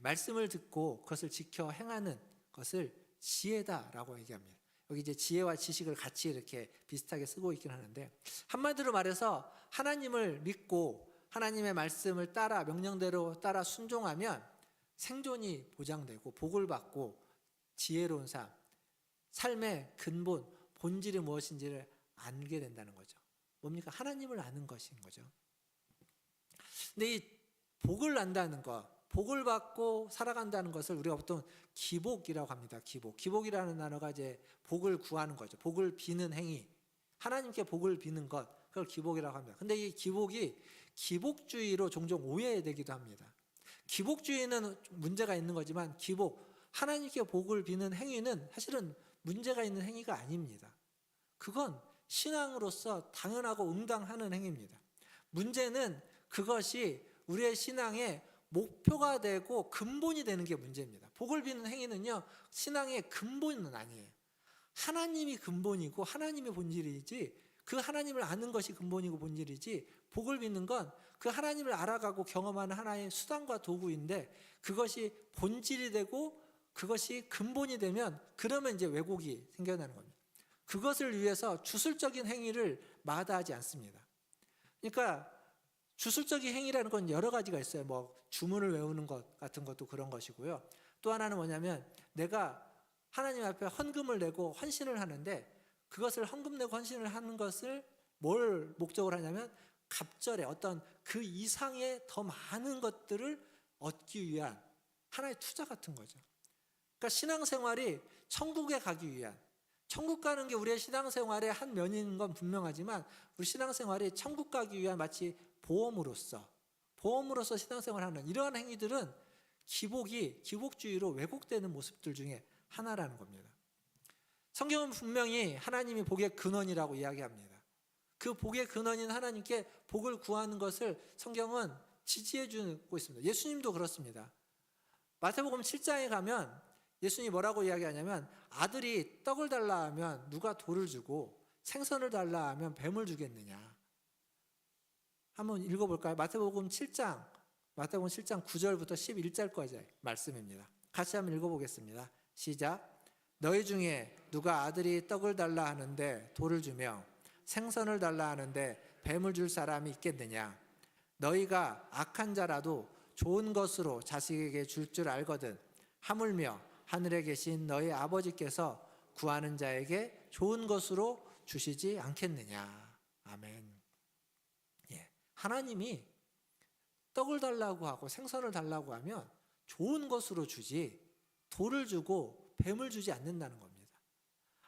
말씀을 듣고 그것을 지켜 행하는 것을 지혜다라고 얘기합니다. 여기 이제 지혜와 지식을 같이 이렇게 비슷하게 쓰고 있긴 하는데, 한마디로 말해서 하나님을 믿고 하나님의 말씀을 따라, 명령대로 따라 순종하면 생존이 보장되고 복을 받고 지혜로운 삶, 삶의 근본, 본질이 무엇인지를 알게 된다는 거죠. 뭡니까? 하나님을 아는 것인 거죠. 근데 이 복을 난다는 것, 복을 받고 살아간다는 것을 우리가 보통 기복이라고 합니다. 기복이라는 단어가 이제 복을 구하는 거죠. 복을 비는 행위, 하나님께 복을 비는 것, 그걸 기복이라고 합니다. 근데 이 기복이 기복주의로 종종 오해되기도 합니다. 기복주의는 문제가 있는 거지만 하나님께 복을 비는 행위는 사실은 문제가 있는 행위가 아닙니다. 그건 신앙으로서 당연하고 응당하는 행위입니다. 문제는 그것이 우리의 신앙의 목표가 되고 근본이 되는 게 문제입니다. 복을 비는 행위는요, 신앙의 근본은 아니에요. 하나님이 근본이고 하나님이 본질이지, 그 하나님을 아는 것이 근본이고 본질이지, 복을 비는 건 그 하나님을 알아가고 경험하는 하나의 수단과 도구인데, 그것이 본질이 되고 그것이 근본이 되면, 그러면 이제 왜곡이 생겨나는 겁니다. 그것을 위해서 주술적인 행위를 마다하지 않습니다. 그러니까 주술적인 행위라는 건 여러 가지가 있어요. 뭐 주문을 외우는 것 같은 것도 그런 것이고요. 또 하나는 뭐냐면, 내가 하나님 앞에 헌금을 내고 헌신을 하는데, 그것을 헌금 내고 헌신을 하는 것을 뭘 목적으로 하냐면, 갑절에 어떤 그 이상의 더 많은 것들을 얻기 위한 하나의 투자 같은 거죠. 그러니까 신앙생활이 천국에 가기 위한, 천국 가는 게 우리의 신앙생활의 한 면인 건 분명하지만, 우리 신앙생활이 천국 가기 위한 마치 보험으로서 신앙생활하는 이러한 행위들은 기복주의로 왜곡되는 모습들 중에 하나라는 겁니다. 성경은 분명히 하나님이 복의 근원이라고 이야기합니다. 그 복의 근원인 하나님께 복을 구하는 것을 성경은 지지해 주고 있습니다. 예수님도 그렇습니다. 마태복음 7장에 가면 예수님이 뭐라고 이야기하냐면, 아들이 떡을 달라 하면 누가 돌을 주고 생선을 달라 하면 뱀을 주겠느냐. 한번 읽어볼까요? 마태복음 7장 9절부터 11절까지 말씀입니다. 같이 한번 읽어보겠습니다. 시작. 너희 중에 누가 아들이 떡을 달라 하는데 돌을 주며 생선을 달라 하는데 뱀을 줄 사람이 있겠느냐? 너희가 악한 자라도 좋은 것으로 자식에게 줄 줄 알거든. 하물며 하늘에 계신 너희 아버지께서 구하는 자에게 좋은 것으로 주시지 않겠느냐? 아멘. 예, 하나님이 떡을 달라고 하고 생선을 달라고 하면 좋은 것으로 주지 돌을 주고 뱀을 주지 않는다는 겁니다.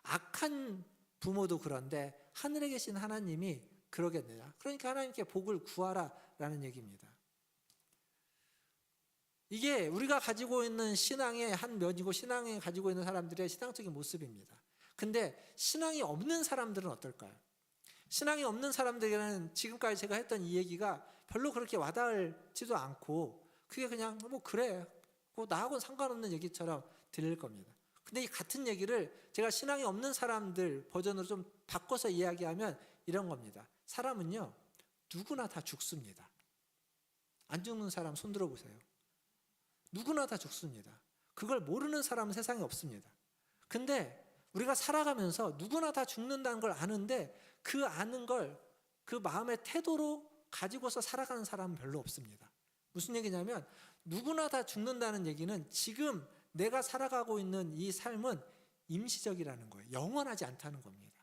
악한 부모도 그런데 하늘에 계신 하나님이 그러겠느냐? 그러니까 하나님께 복을 구하라라는 얘기입니다. 이게 우리가 가지고 있는 신앙의 한 면이고 신앙에 가지고 있는 사람들의 신앙적인 모습입니다. 근데 신앙이 없는 사람들은 어떨까요? 신앙이 없는 사람들에게는 지금까지 제가 했던 이 얘기가 별로 그렇게 와닿지도 않고 그게 그냥 뭐 그래, 나하고는 상관없는 얘기처럼 들릴 겁니다. 근데 이 같은 얘기를 제가 신앙이 없는 사람들 버전으로 좀 바꿔서 이야기하면 이런 겁니다. 사람은요, 누구나 다 죽습니다. 안 죽는 사람 손 들어보세요. 누구나 다 죽습니다. 그걸 모르는 사람은 세상에 없습니다. 근데 우리가 살아가면서 누구나 다 죽는다는 걸 아는데 그 아는 걸 그 마음의 태도로 가지고서 살아가는 사람은 별로 없습니다. 무슨 얘기냐면 누구나 다 죽는다는 얘기는 지금 내가 살아가고 있는 이 삶은 임시적이라는 거예요. 영원하지 않다는 겁니다.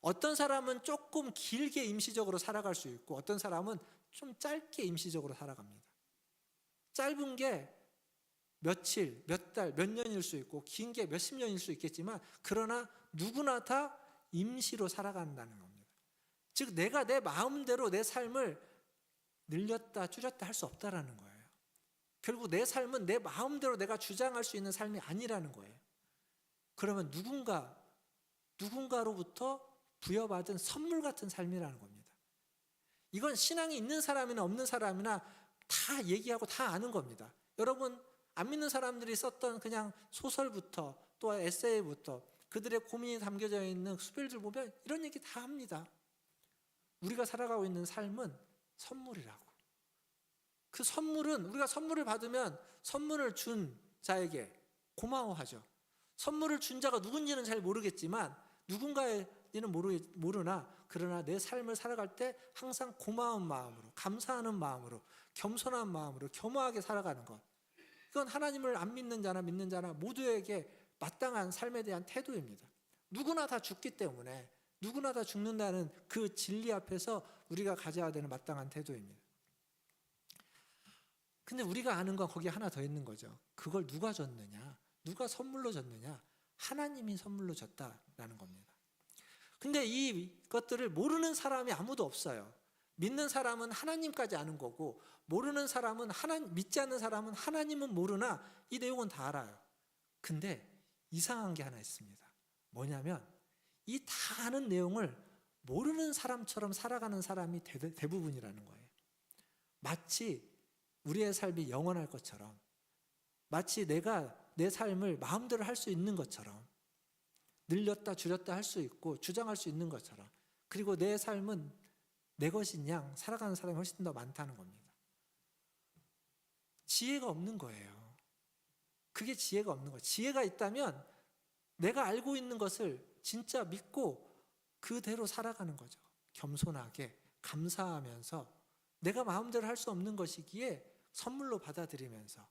어떤 사람은 조금 길게 임시적으로 살아갈 수 있고 어떤 사람은 좀 짧게 임시적으로 살아갑니다. 짧은 게 며칠, 몇 달, 몇 년일 수 있고 긴 게 몇십 년일 수 있겠지만 그러나 누구나 다 임시로 살아간다는 겁니다. 즉 내가 내 마음대로 내 삶을 늘렸다 줄였다 할 수 없다라는 거예요. 결국 내 삶은 내 마음대로 내가 주장할 수 있는 삶이 아니라는 거예요. 그러면 누군가로부터 부여받은 선물 같은 삶이라는 겁니다. 이건 신앙이 있는 사람이나 없는 사람이나 다 얘기하고 다 아는 겁니다. 여러분 안 믿는 사람들이 썼던 그냥 소설부터 또 에세이부터 그들의 고민이 담겨져 있는 수필들 보면 이런 얘기 다 합니다. 우리가 살아가고 있는 삶은 선물이라고. 그 선물은 우리가 선물을 받으면 선물을 준 자에게 고마워하죠. 선물을 준 자가 누군지는 잘 모르겠지만 누군가인지는 모르나 그러나 내 삶을 살아갈 때 항상 고마운 마음으로 감사하는 마음으로 겸손한 마음으로 겸허하게 살아가는 것. 이건 하나님을 안 믿는 자나 믿는 자나 모두에게 마땅한 삶에 대한 태도입니다. 누구나 다 죽기 때문에 누구나 다 죽는다는 그 진리 앞에서 우리가 가져야 되는 마땅한 태도입니다. 근데 우리가 아는 건 거기에 하나 더 있는 거죠. 그걸 누가 줬느냐? 누가 선물로 줬느냐? 하나님이 선물로 줬다라는 겁니다. 근데 이것들을 모르는 사람이 아무도 없어요. 믿는 사람은 하나님까지 아는 거고 모르는 사람은 믿지 않는 사람은 하나님은 모르나 이 내용은 다 알아요. 근데 이상한 게 하나 있습니다. 뭐냐면 이 다 아는 내용을 모르는 사람처럼 살아가는 사람이 대부분이라는 거예요. 마치 우리의 삶이 영원할 것처럼 마치 내가 내 삶을 마음대로 할 수 있는 것처럼 늘렸다 줄였다 할 수 있고 주장할 수 있는 것처럼 그리고 내 삶은 내 것인 양 살아가는 사람이 훨씬 더 많다는 겁니다. 지혜가 없는 거예요. 그게 지혜가 없는 거예요. 지혜가 있다면 내가 알고 있는 것을 진짜 믿고 그대로 살아가는 거죠. 겸손하게 감사하면서 내가 마음대로 할 수 없는 것이기에 선물로 받아들이면서.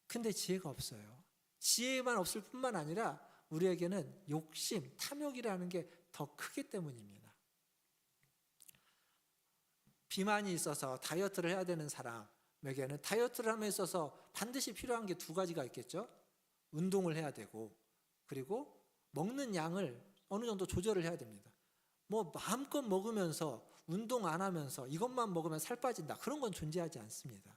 근데 지혜가 없어요. 지혜만 없을 뿐만 아니라 우리에게는 욕심, 탐욕이라는 게 더 크기 때문입니다. 비만이 있어서 다이어트를 해야 되는 사람에게는 다이어트를 함에 있어서 반드시 필요한 게 두 가지가 있겠죠. 운동을 해야 되고 그리고 먹는 양을 어느 정도 조절을 해야 됩니다. 뭐 마음껏 먹으면서 운동 안 하면서 이것만 먹으면 살 빠진다. 그런 건 존재하지 않습니다.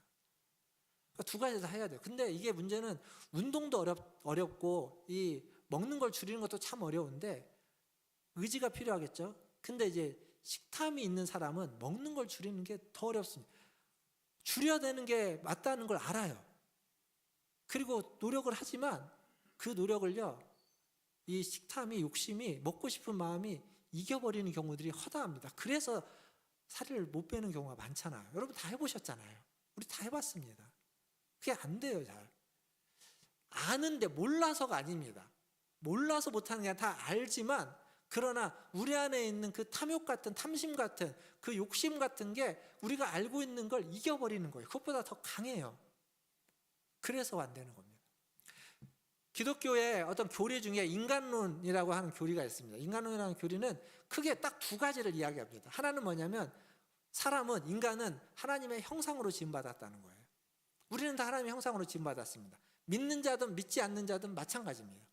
그러니까 두 가지 다 해야 돼요. 근데 이게 문제는 운동도 어렵고 이 먹는 걸 줄이는 것도 참 어려운데 의지가 필요하겠죠. 근데 이제 식탐이 있는 사람은 먹는 걸 줄이는 게 더 어렵습니다. 줄여야 되는 게 맞다는 걸 알아요. 그리고 노력을 하지만 그 노력을요, 이 식탐이 욕심이 먹고 싶은 마음이 이겨버리는 경우들이 허다합니다. 그래서 살을 못 빼는 경우가 많잖아요. 여러분 다 해보셨잖아요. 우리 다 해봤습니다. 그게 안 돼요, 잘. 아는데 몰라서가 아닙니다. 몰라서 못하는 게 아니라 다 알지만, 그러나 우리 안에 있는 그 탐욕 같은, 탐심 같은, 그 욕심 같은 게 우리가 알고 있는 걸 이겨버리는 거예요. 그것보다 더 강해요. 그래서 안 되는 겁니다. 기독교의 어떤 교리 중에 인간론이라고 하는 교리가 있습니다. 인간론이라는 교리는 크게 딱 두 가지를 이야기합니다. 하나는 뭐냐면, 인간은 하나님의 형상으로 지음받았다는 거예요. 우리는 다 하나님의 형상으로 지음받았습니다. 믿는 자든 믿지 않는 자든 마찬가지입니다.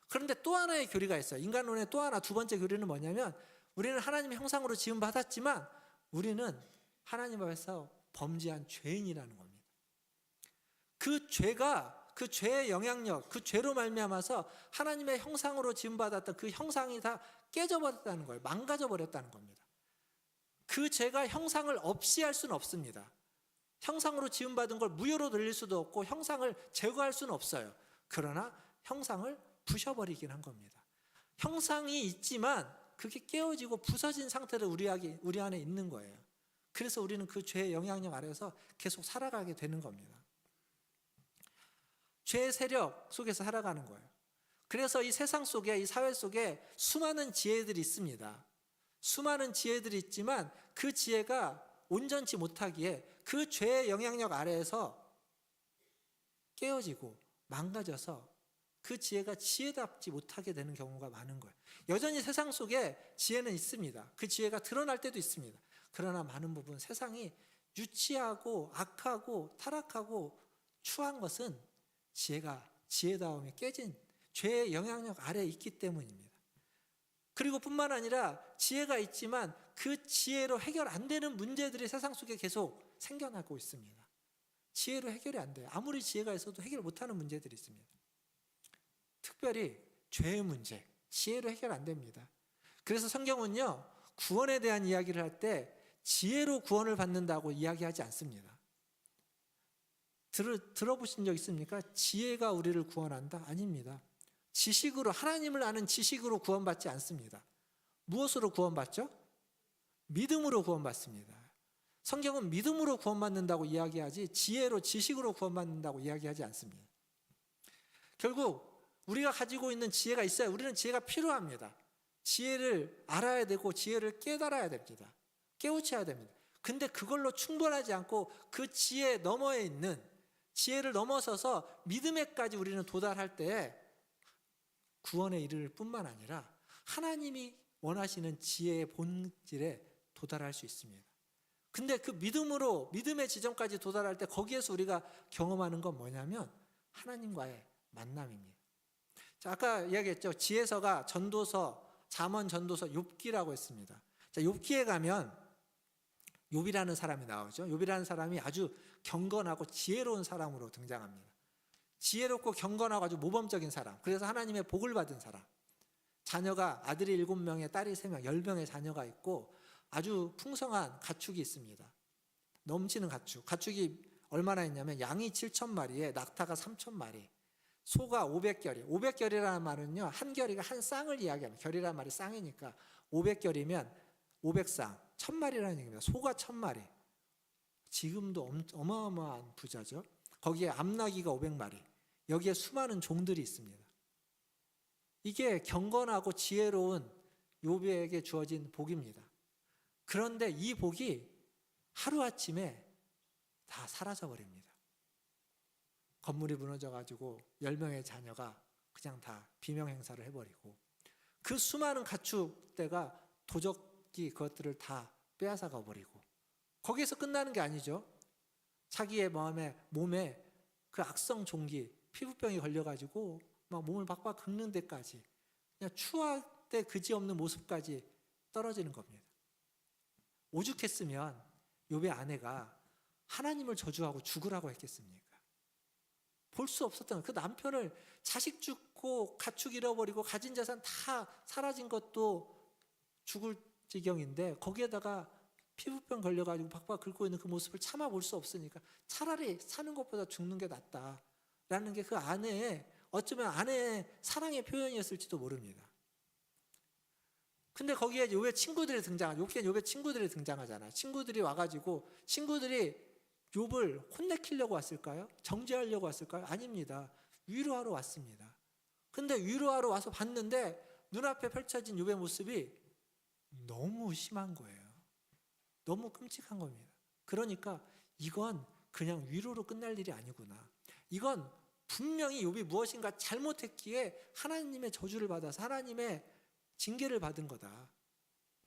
그런데 또 하나의 교리가 있어요. 인간론의 또 하나, 두 번째 교리는 뭐냐면, 우리는 하나님의 형상으로 지음받았지만 우리는 하나님 앞에서 범죄한 죄인이라는 겁니다. 그 죄가, 그 죄의 영향력, 그 죄로 말미암아서 하나님의 형상으로 지음받았던 그 형상이 다 깨져버렸다는 거예요. 망가져버렸다는 겁니다. 그 죄가 형상을 없이 할 수는 없습니다. 형상으로 지음받은 걸 무효로 돌릴 수도 없고 형상을 제거할 수는 없어요. 그러나 형상을 부셔버리긴 한 겁니다. 형상이 있지만 그게 깨어지고 부서진 상태로 우리 안에 있는 거예요. 그래서 우리는 그 죄의 영향력 아래에서 계속 살아가게 되는 겁니다. 죄의 세력 속에서 살아가는 거예요. 그래서 이 세상 속에, 이 사회 속에 수많은 지혜들이 있습니다. 수많은 지혜들이 있지만 그 지혜가 온전치 못하기에 그 죄의 영향력 아래에서 깨어지고 망가져서 그 지혜가 지혜답지 못하게 되는 경우가 많은 거예요. 여전히 세상 속에 지혜는 있습니다. 그 지혜가 드러날 때도 있습니다. 그러나 많은 부분 세상이 유치하고 악하고 타락하고 추한 것은 지혜다움이 깨진 죄의 영향력 아래에 있기 때문입니다. 그리고 뿐만 아니라 지혜가 있지만 그 지혜로 해결 안 되는 문제들이 세상 속에 계속 생겨나고 있습니다. 지혜로 해결이 안 돼요. 아무리 지혜가 있어도 해결 못하는 문제들이 있습니다. 특별히 죄의 문제, 지혜로 해결 안 됩니다. 그래서 성경은요, 구원에 대한 이야기를 할 때 지혜로 구원을 받는다고 이야기하지 않습니다. 들어보신 적 있습니까? 지혜가 우리를 구원한다? 아닙니다. 지식으로, 하나님을 아는 지식으로 구원받지 않습니다. 무엇으로 구원받죠? 믿음으로 구원받습니다. 성경은 믿음으로 구원받는다고 이야기하지 지혜로, 지식으로 구원받는다고 이야기하지 않습니다. 결국 우리가 가지고 있는 지혜가 있어야, 우리는 지혜가 필요합니다. 지혜를 알아야 되고 지혜를 깨달아야 됩니다. 깨우쳐야 됩니다. 근데 그걸로 충분하지 않고 그 지혜 너머에 있는, 지혜를 넘어서서 믿음에까지 우리는 도달할 때 구원에 이를 뿐만 아니라 하나님이 원하시는 지혜의 본질에 도달할 수 있습니다. 근데 그 믿음으로, 믿음의 지점까지 도달할 때 거기에서 우리가 경험하는 건 뭐냐면 하나님과의 만남입니다. 자, 아까 이야기했죠. 지혜서가 전도서, 잠언, 전도서, 욥기라고 했습니다. 자, 욥기에 가면 욥이라는 사람이 나오죠. 욥이라는 사람이 아주 경건하고 지혜로운 사람으로 등장합니다. 지혜롭고 경건하고 아주 모범적인 사람. 그래서 하나님의 복을 받은 사람. 자녀가 아들이 7명에 딸이 3명, 10명의 자녀가 있고 아주 풍성한 가축이 있습니다. 넘치는 가축. 가축이 얼마나 있냐면 양이 7,000마리에 낙타가 3,000마리, 소가 500결이. 500결이라는 말은요, 한 결이가 한 쌍을 이야기합니다. 결이라는 말이 쌍이니까 500결이면 500쌍, 1,000마리라는 얘기입니다. 소가 1,000마리. 지금도 어마어마한 부자죠. 거기에 암나귀가 500마리. 여기에 수많은 종들이 있습니다. 이게 경건하고 지혜로운 욥에게 주어진 복입니다. 그런데 이 복이 하루아침에 다 사라져 버립니다. 건물이 무너져가지고 10명의 자녀가 그냥 다 비명행사를 해버리고 그 수많은 가축대가 도적이 그것들을 다 빼앗아가 버리고 거기에서 끝나는 게 아니죠. 자기의 몸에 그 악성 종기, 피부병이 걸려가지고 막 몸을 박박 긁는 데까지, 그냥 추할 때 그지없는 모습까지 떨어지는 겁니다. 오죽했으면 욥의 아내가 하나님을 저주하고 죽으라고 했겠습니까? 볼 수 없었던 그 남편을, 자식 죽고 가축 잃어버리고 가진 자산 다 사라진 것도 죽을 지경인데 거기에다가 피부병 걸려가지고 박박 긁고 있는 그 모습을 참아 볼 수 없으니까 차라리 사는 것보다 죽는 게 낫다라는 게 그 아내의, 어쩌면 아내의 사랑의 표현이었을지도 모릅니다. 근데 거기에 욥의 친구들이 등장하죠. 욥의 친구들이 등장하잖아요. 친구들이 와가지고, 친구들이 욥을 혼내키려고 왔을까요? 정죄하려고 왔을까요? 아닙니다. 위로하러 왔습니다. 근데 위로하러 와서 봤는데 눈앞에 펼쳐진 욥의 모습이 너무 심한 거예요. 너무 끔찍한 겁니다. 그러니까 이건 그냥 위로로 끝날 일이 아니구나. 이건 분명히 욥이 무엇인가 잘못했기에 하나님의 저주를 받아서 하나님의 징계를 받은 거다.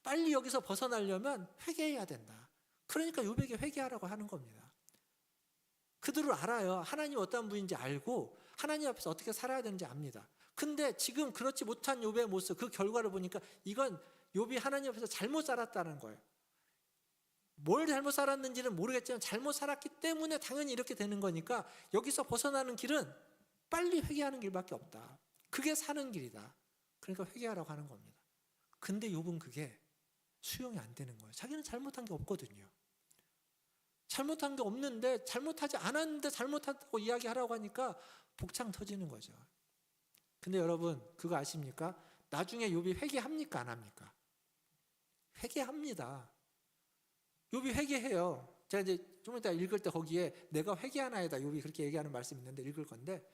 빨리 여기서 벗어나려면 회개해야 된다. 그러니까 욥에게 회개하라고 하는 겁니다. 그들을 알아요. 하나님 어떤 분인지 알고 하나님 앞에서 어떻게 살아야 되는지 압니다. 근데 지금 그렇지 못한 욥의 모습, 그 결과를 보니까 이건 욥이 하나님 앞에서 잘못 살았다는 거예요. 뭘 잘못 살았는지는 모르겠지만 잘못 살았기 때문에 당연히 이렇게 되는 거니까 여기서 벗어나는 길은 빨리 회개하는 길밖에 없다. 그게 사는 길이다. 그러니까 회개하라고 하는 겁니다. 근데 욥은 그게 수용이 안 되는 거예요. 자기는 잘못한 게 없거든요. 잘못한 게 없는데 잘못하지 않았는데 잘못하다고 이야기하라고 하니까 복창 터지는 거죠. 근데 여러분 그거 아십니까? 나중에 욥이 회개합니까? 안 합니까? 회개합니다. 욥이 회개해요. 제가 이제 좀 이따 읽을 때 거기에 내가 회개하나이다 욥이 그렇게 얘기하는 말씀이 있는데 읽을 건데,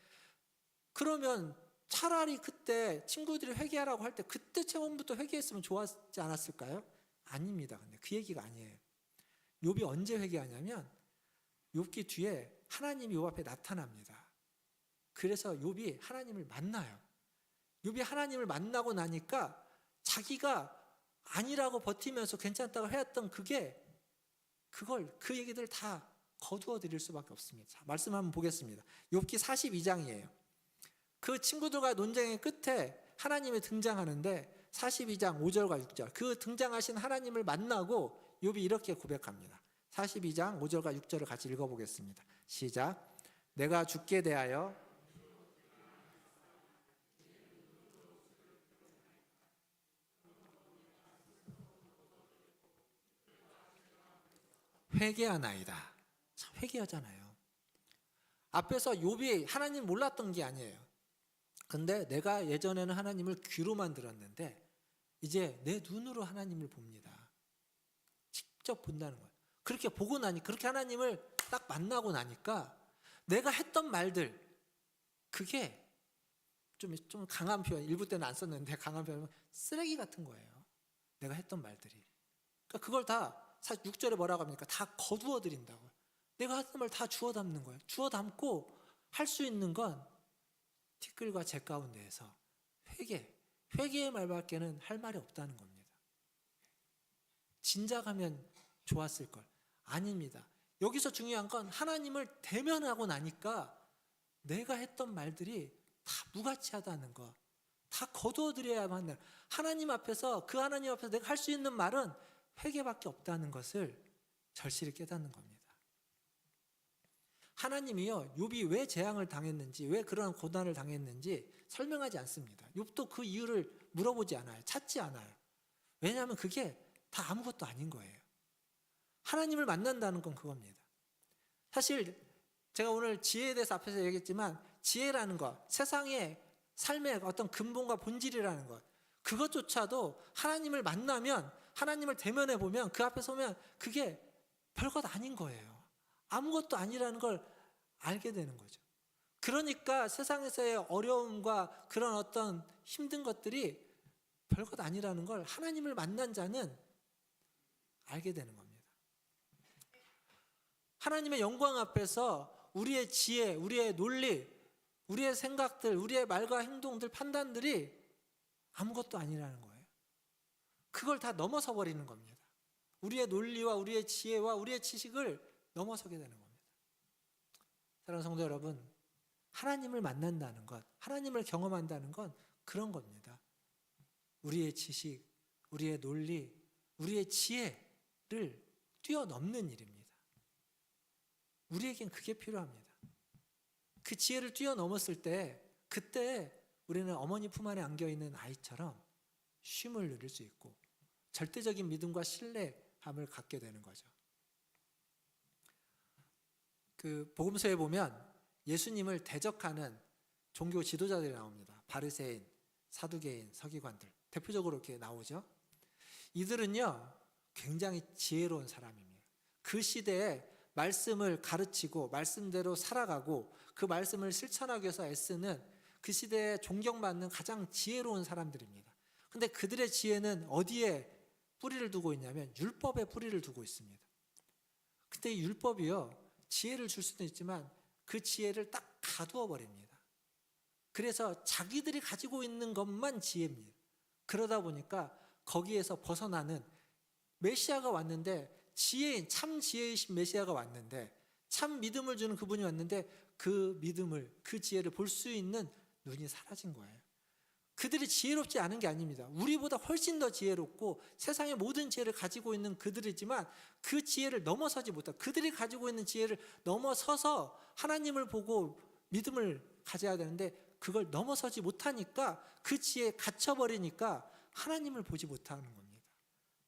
그러면 차라리 그때 친구들이 회개하라고 할 때 그때 처음부터 회개했으면 좋았지 않았을까요? 아닙니다. 근데 그 얘기가 아니에요. 욥이 언제 회개하냐면 욥기 뒤에 하나님이 욥 앞에 나타납니다. 그래서 욥이 하나님을 만나요. 욥이 하나님을 만나고 나니까 자기가 아니라고 버티면서 괜찮다고 해왔던 그 얘기들 다 거두어 드릴 수밖에 없습니다. 자, 말씀 한번 보겠습니다. 욥기 42장이에요. 그 친구들과 논쟁의 끝에 하나님이 등장하는데 42장 5절과 6절, 그 등장하신 하나님을 만나고 욥이 이렇게 고백합니다. 42장 5절과 6절을 같이 읽어보겠습니다. 시작. 내가 죽게 대하여 회개하나이다. 참 회개하잖아요. 앞에서 욥이 하나님 몰랐던 게 아니에요. 근데 내가 예전에는 하나님을 귀로만 들었는데 이제 내 눈으로 하나님을 봅니다. 직접 본다는 거예요. 그렇게 보고 나니, 그렇게 하나님을 딱 만나고 나니까 내가 했던 말들, 그게 좀 강한 표현, 일부 때는 안 썼는데 강한 표현은 쓰레기 같은 거예요. 내가 했던 말들이. 그러니까 그걸 다 6절에 뭐라고 합니까? 다 거두어 드린다고요. 내가 했던 말 다 주워 담는 거예요. 주워 담고 할 수 있는 건 티끌과 재 가운데에서 회개의 말밖에는 할 말이 없다는 겁니다. 진작하면 좋았을 걸. 아닙니다. 여기서 중요한 건 하나님을 대면하고 나니까 내가 했던 말들이 다 무가치하다는 거, 다 거두어 드려야만 한다. 하나님 앞에서, 그 하나님 앞에서 내가 할 수 있는 말은 회개밖에 없다는 것을 절실히 깨닫는 겁니다. 하나님이요, 욥이 왜 재앙을 당했는지, 왜 그런 고난을 당했는지 설명하지 않습니다. 욥도 그 이유를 물어보지 않아요. 찾지 않아요. 왜냐하면 그게 다 아무것도 아닌 거예요. 하나님을 만난다는 건 그겁니다. 사실 제가 오늘 지혜에 대해서 앞에서 얘기했지만, 지혜라는 것, 세상의 삶의 어떤 근본과 본질이라는 것, 그것조차도 하나님을 만나면, 하나님을 대면해 보면, 그 앞에 서면 그게 별것 아닌 거예요. 아무것도 아니라는 걸 알게 되는 거죠. 그러니까 세상에서의 어려움과 그런 어떤 힘든 것들이 별것 아니라는 걸 하나님을 만난 자는 알게 되는 겁니다. 하나님의 영광 앞에서 우리의 지혜, 우리의 논리, 우리의 생각들, 우리의 말과 행동들, 판단들이 아무것도 아니라는 거예요. 그걸 다 넘어서 버리는 겁니다. 우리의 논리와 우리의 지혜와 우리의 지식을 넘어서게 되는 겁니다. 사랑하는 성도 여러분, 하나님을 만난다는 것, 하나님을 경험한다는 건 그런 겁니다. 우리의 지식, 우리의 논리, 우리의 지혜를 뛰어넘는 일입니다. 우리에겐 그게 필요합니다. 그 지혜를 뛰어넘었을 때, 그때 우리는 어머니 품 안에 안겨있는 아이처럼 쉼을 누릴 수 있고 절대적인 믿음과 신뢰함을 갖게 되는 거죠. 그 복음서에 보면 예수님을 대적하는 종교 지도자들이 나옵니다. 바리새인, 사두개인, 서기관들, 대표적으로 이렇게 나오죠. 이들은요 굉장히 지혜로운 사람입니다. 그 시대에 말씀을 가르치고 말씀대로 살아가고 그 말씀을 실천하기 위해서 애쓰는 그 시대에 존경받는 가장 지혜로운 사람들입니다. 근데 그들의 지혜는 어디에 뿌리를 두고 있냐면 율법에 뿌리를 두고 있습니다. 근데 이 율법이요, 지혜를 줄 수도 있지만 그 지혜를 딱 가두어 버립니다. 그래서 자기들이 가지고 있는 것만 지혜입니다. 그러다 보니까 거기에서 벗어나는, 메시아가 왔는데, 지혜인, 참 지혜이신 메시아가 왔는데, 참 믿음을 주는 그분이 왔는데 그 믿음을, 그 지혜를 볼 수 있는 눈이 사라진 거예요. 그들이 지혜롭지 않은 게 아닙니다. 우리보다 훨씬 더 지혜롭고 세상의 모든 지혜를 가지고 있는 그들이지만 그 지혜를 넘어서지 못하고, 그들이 가지고 있는 지혜를 넘어서서 하나님을 보고 믿음을 가져야 되는데 그걸 넘어서지 못하니까, 그 지혜에 갇혀버리니까 하나님을 보지 못하는 겁니다.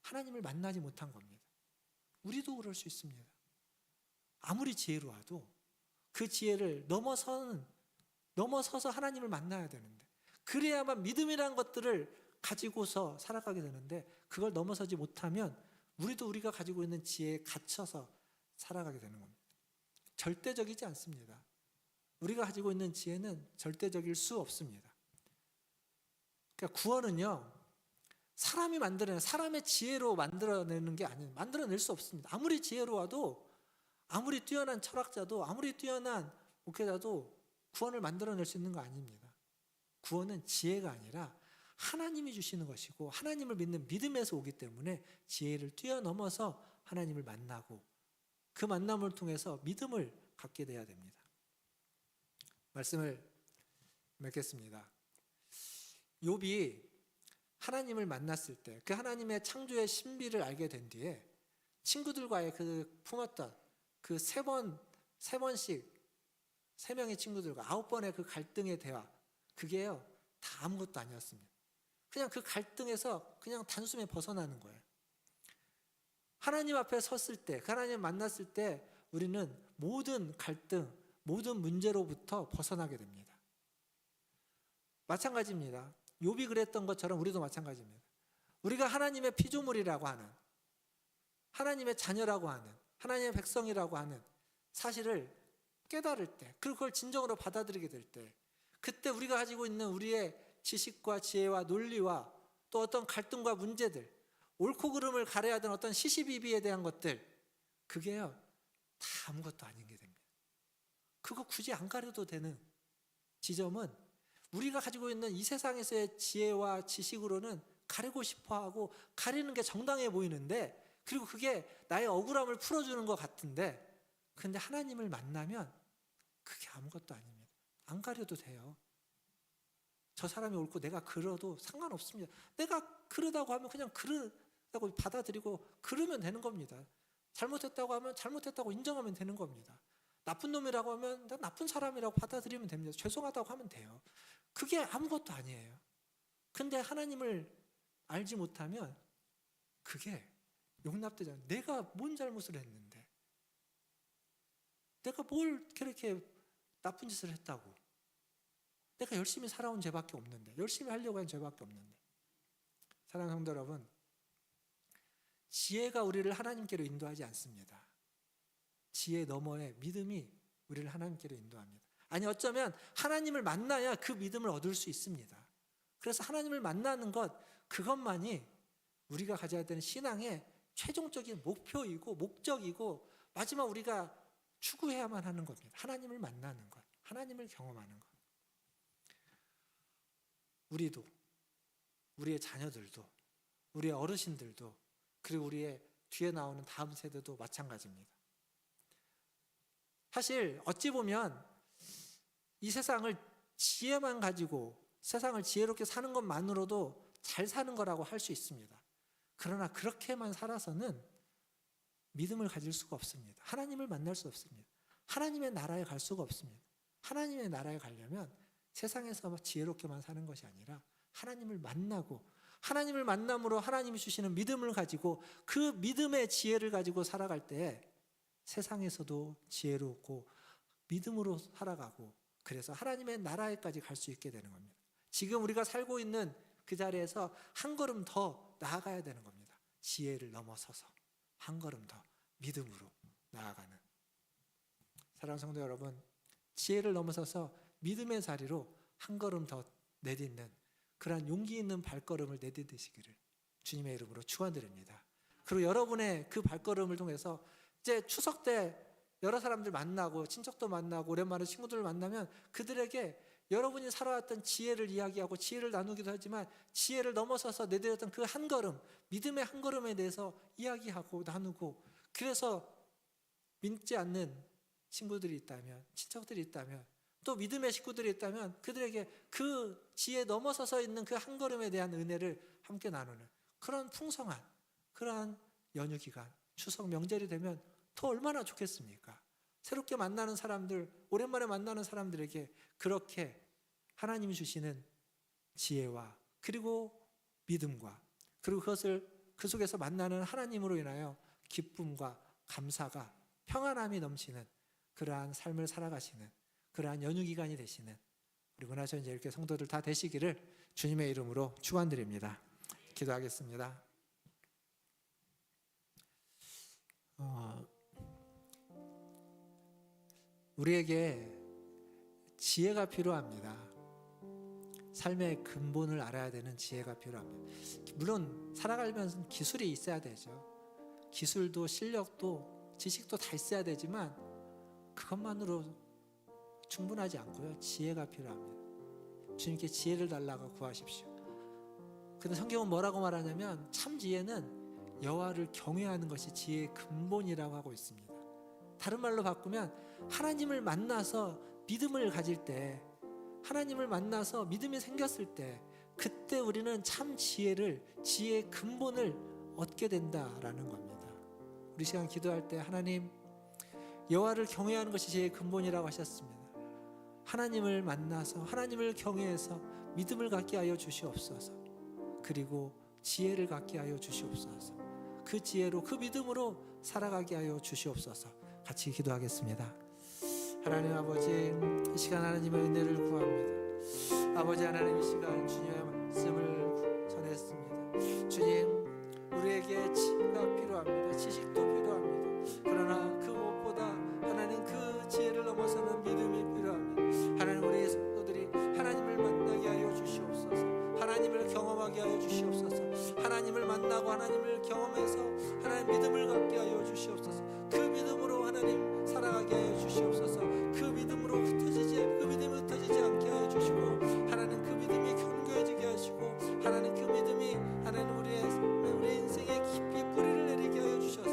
하나님을 만나지 못한 겁니다. 우리도 그럴 수 있습니다. 아무리 지혜로워도 그 지혜를 넘어서서 하나님을 만나야 되는데, 그래야만 믿음이라는 것들을 가지고서 살아가게 되는데, 그걸 넘어서지 못하면 우리도 우리가 가지고 있는 지혜에 갇혀서 살아가게 되는 겁니다. 절대적이지 않습니다. 우리가 가지고 있는 지혜는 절대적일 수 없습니다. 그러니까 구원은요, 사람이 만들어내는, 사람의 지혜로 만들어내는 게 아니에요. 만들어낼 수 없습니다. 아무리 지혜로워도, 아무리 뛰어난 철학자도, 아무리 뛰어난 목회자도 구원을 만들어낼 수 있는 거 아닙니다. 구원은 지혜가 아니라 하나님이 주시는 것이고, 하나님을 믿는 믿음에서 오기 때문에 지혜를 뛰어넘어서 하나님을 만나고 그 만남을 통해서 믿음을 갖게 돼야 됩니다. 말씀을 맺겠습니다. 욥이 하나님을 만났을 때, 그 하나님의 창조의 신비를 알게 된 뒤에 친구들과의 그 품었던 그 세 명의 친구들과 9번의 그 갈등의 대화, 그게요 다 아무것도 아니었습니다. 그냥 그 갈등에서 그냥 단숨에 벗어나는 거예요. 하나님 앞에 섰을 때, 그 하나님 만났을 때 우리는 모든 갈등, 모든 문제로부터 벗어나게 됩니다. 마찬가지입니다. 욥이 그랬던 것처럼 우리도 마찬가지입니다. 우리가 하나님의 피조물이라고 하는, 하나님의 자녀라고 하는, 하나님의 백성이라고 하는 사실을 깨달을 때, 그리고 그걸 진정으로 받아들이게 될 때, 그때 우리가 가지고 있는 우리의 지식과 지혜와 논리와 또 어떤 갈등과 문제들, 옳고 그름을 가려야 하던 어떤 시시비비에 대한 것들, 그게요 다 아무것도 아닌 게 됩니다. 그거 굳이 안 가려도 되는 지점은, 우리가 가지고 있는 이 세상에서의 지혜와 지식으로는 가리고 싶어하고 가리는 게 정당해 보이는데, 그리고 그게 나의 억울함을 풀어주는 것 같은데, 근데 하나님을 만나면 그게 아무것도 아닙니다. 안 가려도 돼요. 저 사람이 옳고 내가 그러도 상관없습니다. 내가 그러다고 하면 그냥 그러다고 받아들이고 그러면 되는 겁니다. 잘못했다고 하면 잘못했다고 인정하면 되는 겁니다. 나쁜 놈이라고 하면 나 나쁜 사람이라고 받아들이면 됩니다. 죄송하다고 하면 돼요. 그게 아무것도 아니에요. 근데 하나님을 알지 못하면 그게 용납되지 않아요. 내가 뭔 잘못을 했는데, 내가 뭘 그렇게 나쁜 짓을 했다고, 내가 열심히 살아온 죄밖에 없는데, 열심히 하려고 한 죄밖에 없는데. 사랑하는 성도 여러분, 지혜가 우리를 하나님께로 인도하지 않습니다. 지혜 너머의 믿음이 우리를 하나님께로 인도합니다. 아니, 어쩌면 하나님을 만나야 그 믿음을 얻을 수 있습니다. 그래서 하나님을 만나는 것, 그것만이 우리가 가져야 되는 신앙의 최종적인 목표이고 목적이고 마지막 우리가 추구해야만 하는 겁니다. 하나님을 만나는 것, 하나님을 경험하는 것. 우리도, 우리의 자녀들도, 우리의 어르신들도, 그리고 우리의 뒤에 나오는 다음 세대도 마찬가지입니다. 사실 어찌 보면 이 세상을 지혜만 가지고, 세상을 지혜롭게 사는 것만으로도 잘 사는 거라고 할 수 있습니다. 그러나 그렇게만 살아서는 믿음을 가질 수가 없습니다. 하나님을 만날 수 없습니다. 하나님의 나라에 갈 수가 없습니다. 하나님의 나라에 가려면 세상에서 지혜롭게만 사는 것이 아니라 하나님을 만나고, 하나님을 만남으로 하나님이 주시는 믿음을 가지고 그 믿음의 지혜를 가지고 살아갈 때 세상에서도 지혜롭고 믿음으로 살아가고, 그래서 하나님의 나라에까지 갈 수 있게 되는 겁니다. 지금 우리가 살고 있는 그 자리에서 한 걸음 더 나아가야 되는 겁니다. 지혜를 넘어서서 한 걸음 더 믿음으로 나아가는 사랑하는 성도 여러분, 지혜를 넘어서서 믿음의 자리로 한 걸음 더 내딛는 그러한 용기 있는 발걸음을 내딛으시기를 주님의 이름으로 축원드립니다. 그리고 여러분의 그 발걸음을 통해서 이제 추석 때 여러 사람들 만나고 친척도 만나고 오랜만에 친구들을 만나면 그들에게 여러분이 살아왔던 지혜를 이야기하고 지혜를 나누기도 하지만 지혜를 넘어서서 내딛었던 그 한 걸음, 믿음의 한 걸음에 대해서 이야기하고 나누고, 그래서 믿지 않는 친구들이 있다면, 친척들이 있다면, 또 믿음의 식구들이 있다면 그들에게 그 지혜에 넘어서서 있는 그 한 걸음에 대한 은혜를 함께 나누는 그런 풍성한 그러한 연휴 기간, 추석 명절이 되면 더 얼마나 좋겠습니까? 새롭게 만나는 사람들, 오랜만에 만나는 사람들에게 그렇게 하나님이 주시는 지혜와 그리고 믿음과 그리고 그것을 그 속에서 만나는 하나님으로 인하여 기쁨과 감사가 평안함이 넘치는 그러한 삶을 살아가시는 그러한 연휴 기간이 되시는 우리 문화촌 이렇게 성도들 다 되시기를 주님의 이름으로 축원드립니다. 기도하겠습니다. 우리에게 지혜가 필요합니다. 삶의 근본을 알아야 되는 지혜가 필요합니다. 물론 살아가면서 기술이 있어야 되죠. 기술도 실력도 지식도 다 있어야 되지만 그것만으로 충분하지 않고요. 지혜가 필요합니다. 주님께 지혜를 달라고 구하십시오. 근데 성경은 뭐라고 말하냐면 참 지혜는 여호와를 경외하는 것이 지혜의 근본이라고 하고 있습니다. 다른 말로 바꾸면 하나님을 만나서 믿음을 가질 때, 하나님을 만나서 믿음이 생겼을 때 그때 우리는 참 지혜의 근본을 얻게 된다라는 겁니다. 우리 시간 기도할 때 하나님, 여호와를 경외하는 것이 지혜의 근본이라고 하셨습니다. 하나님을 만나서 하나님을 경외해서 믿음을 갖게 하여 주시옵소서. 그리고 지혜를 갖게 하여 주시옵소서. 그 지혜로 그 믿음으로 살아가게 하여 주시옵소서. 같이 기도하겠습니다. 하나님 아버지, 이 시간 하나님의 은혜를 구합니다. 아버지 하나님, 이 시간 주님의 말씀을 전했습니다. 주님, 우리에게 지혜가 필요합니다. 지식도 필요합니다. 그러나 그 무엇보다 하나님 그 지혜를 넘어서는 믿음이 필요합니다. 하나님, 우리 성도들이 하나님을 만나게 하여 주시옵소서. 하나님을 경험하게 하여 주시옵소서. 하나님을 만나고 하나님을 경험해서 하나님 믿음을 갖게 하여 주시옵소서. 그 믿음으로 하나님 살아가게 하여 주시옵소서. 그 믿음으로 그 믿음이 흩어지지 않게 하여 주시고, 하나님 그 믿음이 견고해지게 하시고, 하나님 그 믿음이 하나님 우리 인생에 깊이 뿌리를 내리게 하여 주셔서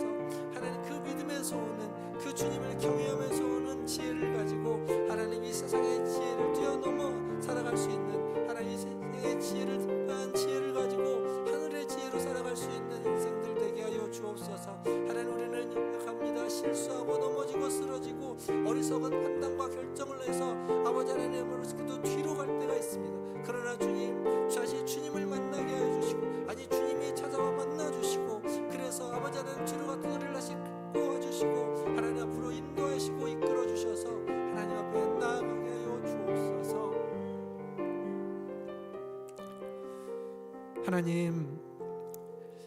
하나님 그 믿음에서 오는 그 주님을 경외하면서 오는 지혜를 가지고 하나님 이 세상의 지혜를 뛰어넘어 살아갈 수 있는, 하나님 이 세상의 지혜를 가지고 하늘의 지혜로 살아갈 수 있는 인생들 되게 하여 주옵소서. 하나님, 우리는 약합니다. 실수하고 넘어지고 쓰러지고 어리석은 판단과 결정을 해서 아버지 하나님으로 또 뒤로 갈 때가 있습니다. 그러나 주님, 다시 주님을 만나게 하여 주시고, 아니 주님이 찾아와 만나 주시고, 그래서 아버지 하나님 뒤로 갔던 우리를 다시 끌고 주시고 하나님 앞으로 인도하시고 이끌어 주셔서 하나님 앞에 나아가게 하여 주옵소서. 하나님,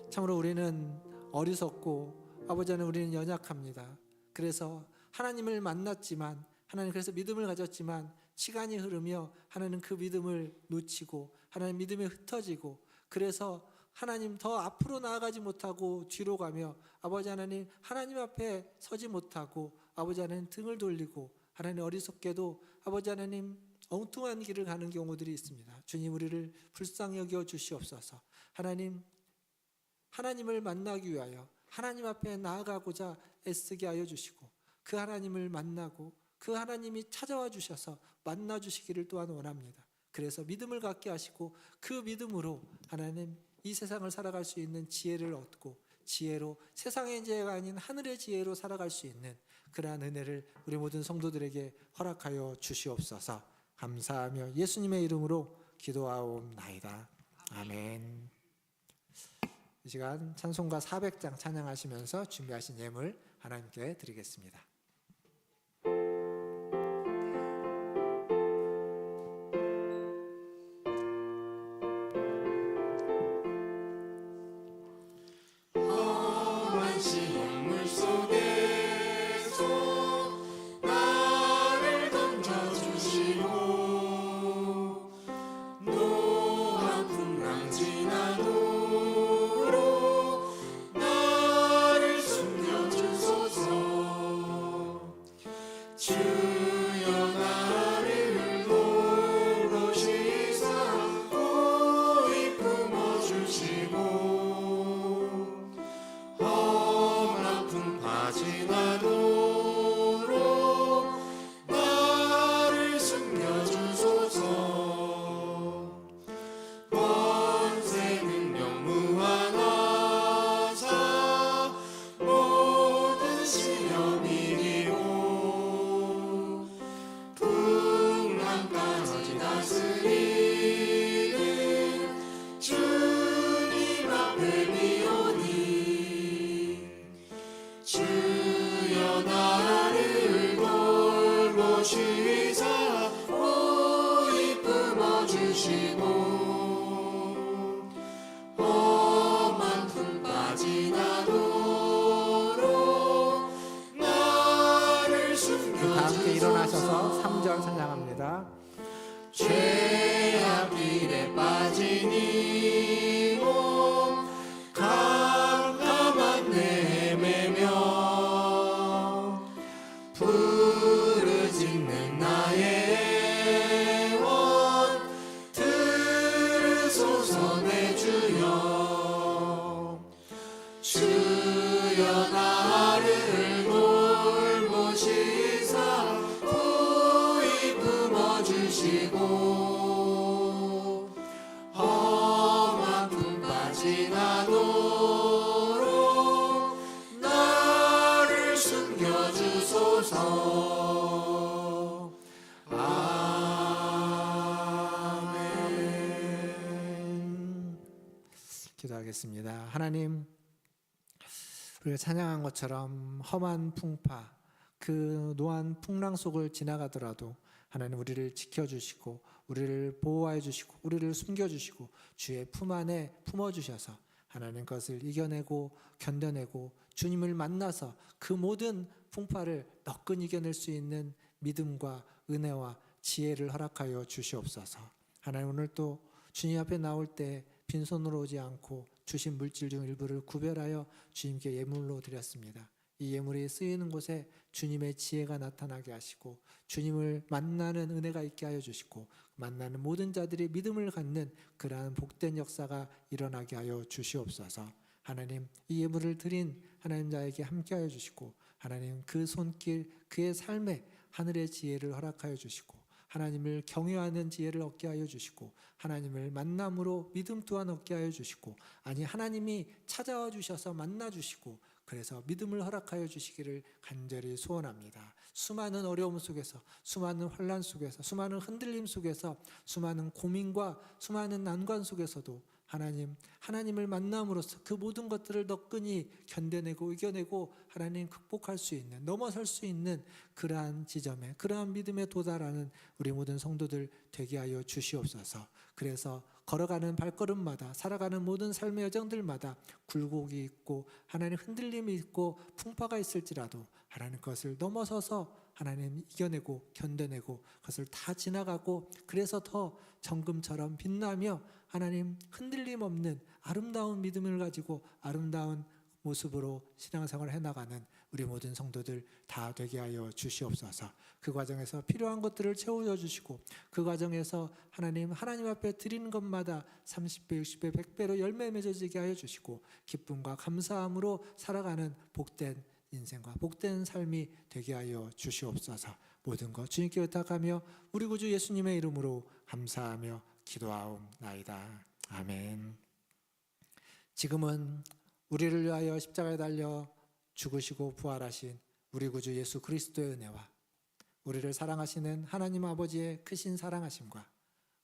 참으로 우리는 어리석고 아버지 하나님 우리는 연약합니다. 그래서 하나님을 만났지만, 하나님 그래서 믿음을 가졌지만 시간이 흐르며 하나님 그 믿음을 놓치고 하나님 믿음이 흩어지고, 그래서 하나님 더 앞으로 나아가지 못하고 뒤로 가며 아버지 하나님 하나님 앞에 서지 못하고 아버지 하나님 등을 돌리고 하나님 어리석게도 아버지 하나님 엉뚱한 길을 가는 경우들이 있습니다. 주님, 우리를 불쌍히 여겨 주시옵소서. 하나님을 만나기 위하여 하나님 앞에 나아가고자 애쓰게 하여 주시고, 그 하나님을 만나고 그 하나님이 찾아와 주셔서 만나 주시기를 또한 원합니다. 그래서 믿음을 갖게 하시고 그 믿음으로 하나님 이 세상을 살아갈 수 있는 지혜를 얻고, 지혜로 세상의 지혜가 아닌 하늘의 지혜로 살아갈 수 있는 그러한 은혜를 우리 모든 성도들에게 허락하여 주시옵소서. 감사하며 예수님의 이름으로 기도하옵나이다. 아멘. 이 시간 찬송가 400장 찬양하시면서 준비하신 예물 하나님께 드리겠습니다. 험한 시험 물 속에서 나 주여 나를 돌보시사 고이 품어주시고 험한 풍파 지나도록 나를 숨겨주소서. 권세 능력 무한하사 모든 시험 이기고 풍랑까지 다스리는 주님 앞에 비오니 주여 나를 돌보시사 고이 품어주시고 험한 풍파 지나도록 나를 다 함께 일어나셔서 숨겨주소서. 3절 찬양합니다. 죄악 길에 빠진 이몸 캄캄한 내 헤매며 부르짖는 나의 원 들으소서 내 주여. 주여 나를 돌보시사 고이 품어주시고 험한 풍파 지나도록 나를 숨겨주소서. 아멘. 기도하겠습니다. 하나님, 우리가 찬양한 것처럼 험한 풍파, 그 노한 풍랑 속을 지나가더라도 하나님 우리를 지켜주시고 우리를 보호해 주시고 우리를 숨겨주시고 주의 품 안에 품어주셔서 하나님 것을 이겨내고 견뎌내고 주님을 만나서 그 모든 풍파를 너끈 이겨낼 수 있는 믿음과 은혜와 지혜를 허락하여 주시옵소서. 하나님, 오늘 또 주님 앞에 나올 때 빈손으로 오지 않고 주신 물질 중 일부를 구별하여 주님께 예물로 드렸습니다. 이 예물이 쓰이는 곳에 주님의 지혜가 나타나게 하시고 주님을 만나는 은혜가 있게 하여 주시고 만나는 모든 자들이 믿음을 갖는 그러한 복된 역사가 일어나게 하여 주시옵소서. 하나님, 이 예물을 드린 하나님 자에게 함께 하여 주시고 하나님 그 손길 그의 삶에 하늘의 지혜를 허락하여 주시고 하나님을 경외하는 지혜를 얻게 하여 주시고 하나님을 만남으로 믿음 또한 얻게 하여 주시고 아니 하나님이 찾아와 주셔서 만나 주시고 그래서 믿음을 허락하여 주시기를 간절히 소원합니다. 수많은 어려움 속에서 수많은 환난 속에서 수많은 흔들림 속에서 수많은 고민과 수많은 난관 속에서도 하나님을 만남으로써 그 모든 것들을 너끈히 견뎌내고 이겨내고 하나님 극복할 수 있는 넘어설 수 있는 그러한 지점에 그러한 믿음에 도달하는 우리 모든 성도들 되게 하여 주시옵소서. 그래서 걸어가는 발걸음마다 살아가는 모든 삶의 여정들마다 굴곡이 있고 하나님 흔들림이 있고 풍파가 있을지라도 하나님 것을 넘어서서 하나님 이겨내고 견뎌내고 그것을 다 지나가고 그래서 더 정금처럼 빛나며 하나님 흔들림 없는 아름다운 믿음을 가지고 아름다운 모습으로 신앙생활을 해나가는 우리 모든 성도들 다 되게 하여 주시옵소서. 그 과정에서 필요한 것들을 채워줘 주시고 그 과정에서 하나님 앞에 드리는 것마다 30배, 60배, 100배로 열매 맺어지게 하여 주시고 기쁨과 감사함으로 살아가는 복된 인생과 복된 삶이 되게 하여 주시옵소서. 모든 것 주님께 의탁하며 우리 구주 예수님의 이름으로 감사하며 기도하옵나이다. 아멘. 지금은 우리를 위하여 십자가에 달려 죽으시고 부활하신 우리 구주 예수 그리스도의 은혜와 우리를 사랑하시는 하나님 아버지의 크신 사랑하심과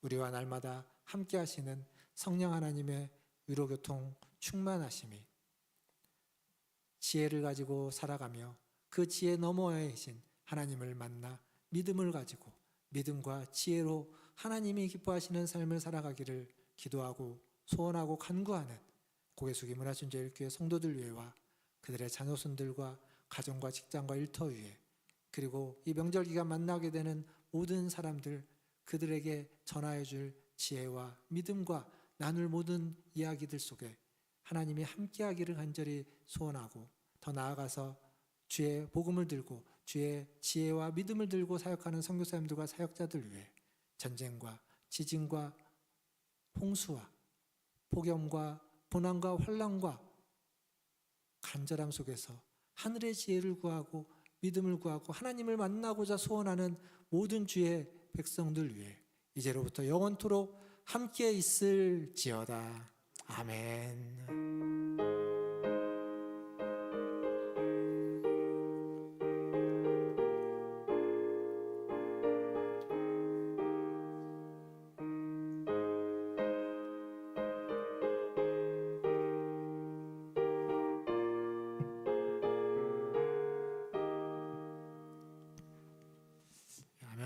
우리와 날마다 함께 하시는 성령 하나님의 위로교통 충만하심이 지혜를 가지고 살아가며 그 지혜 너머에 계신 하나님을 만나 믿음을 가지고 믿음과 지혜로 하나님이 기뻐하시는 삶을 살아가기를 기도하고 소원하고 간구하는 고개 숙임 문화순례일교회 성도들 위해와 그들의 자녀손들과 가정과 직장과 일터 위에 그리고 이 명절 기간 만나게 되는 모든 사람들 그들에게 전하여 줄 지혜와 믿음과 나눌 모든 이야기들 속에 하나님이 함께하기를 간절히 소원하고 더 나아가서 주의 복음을 들고 주의 지혜와 믿음을 들고 사역하는 선교사님들과 사역자들 위해 전쟁과 지진과 홍수와 폭염과 고난과 환난과 간절함 속에서 하늘의 지혜를 구하고 믿음을 구하고 하나님을 만나고자 소원하는 모든 주의 백성들 위해 이제로부터 영원토록 함께 있을지어다. 아멘.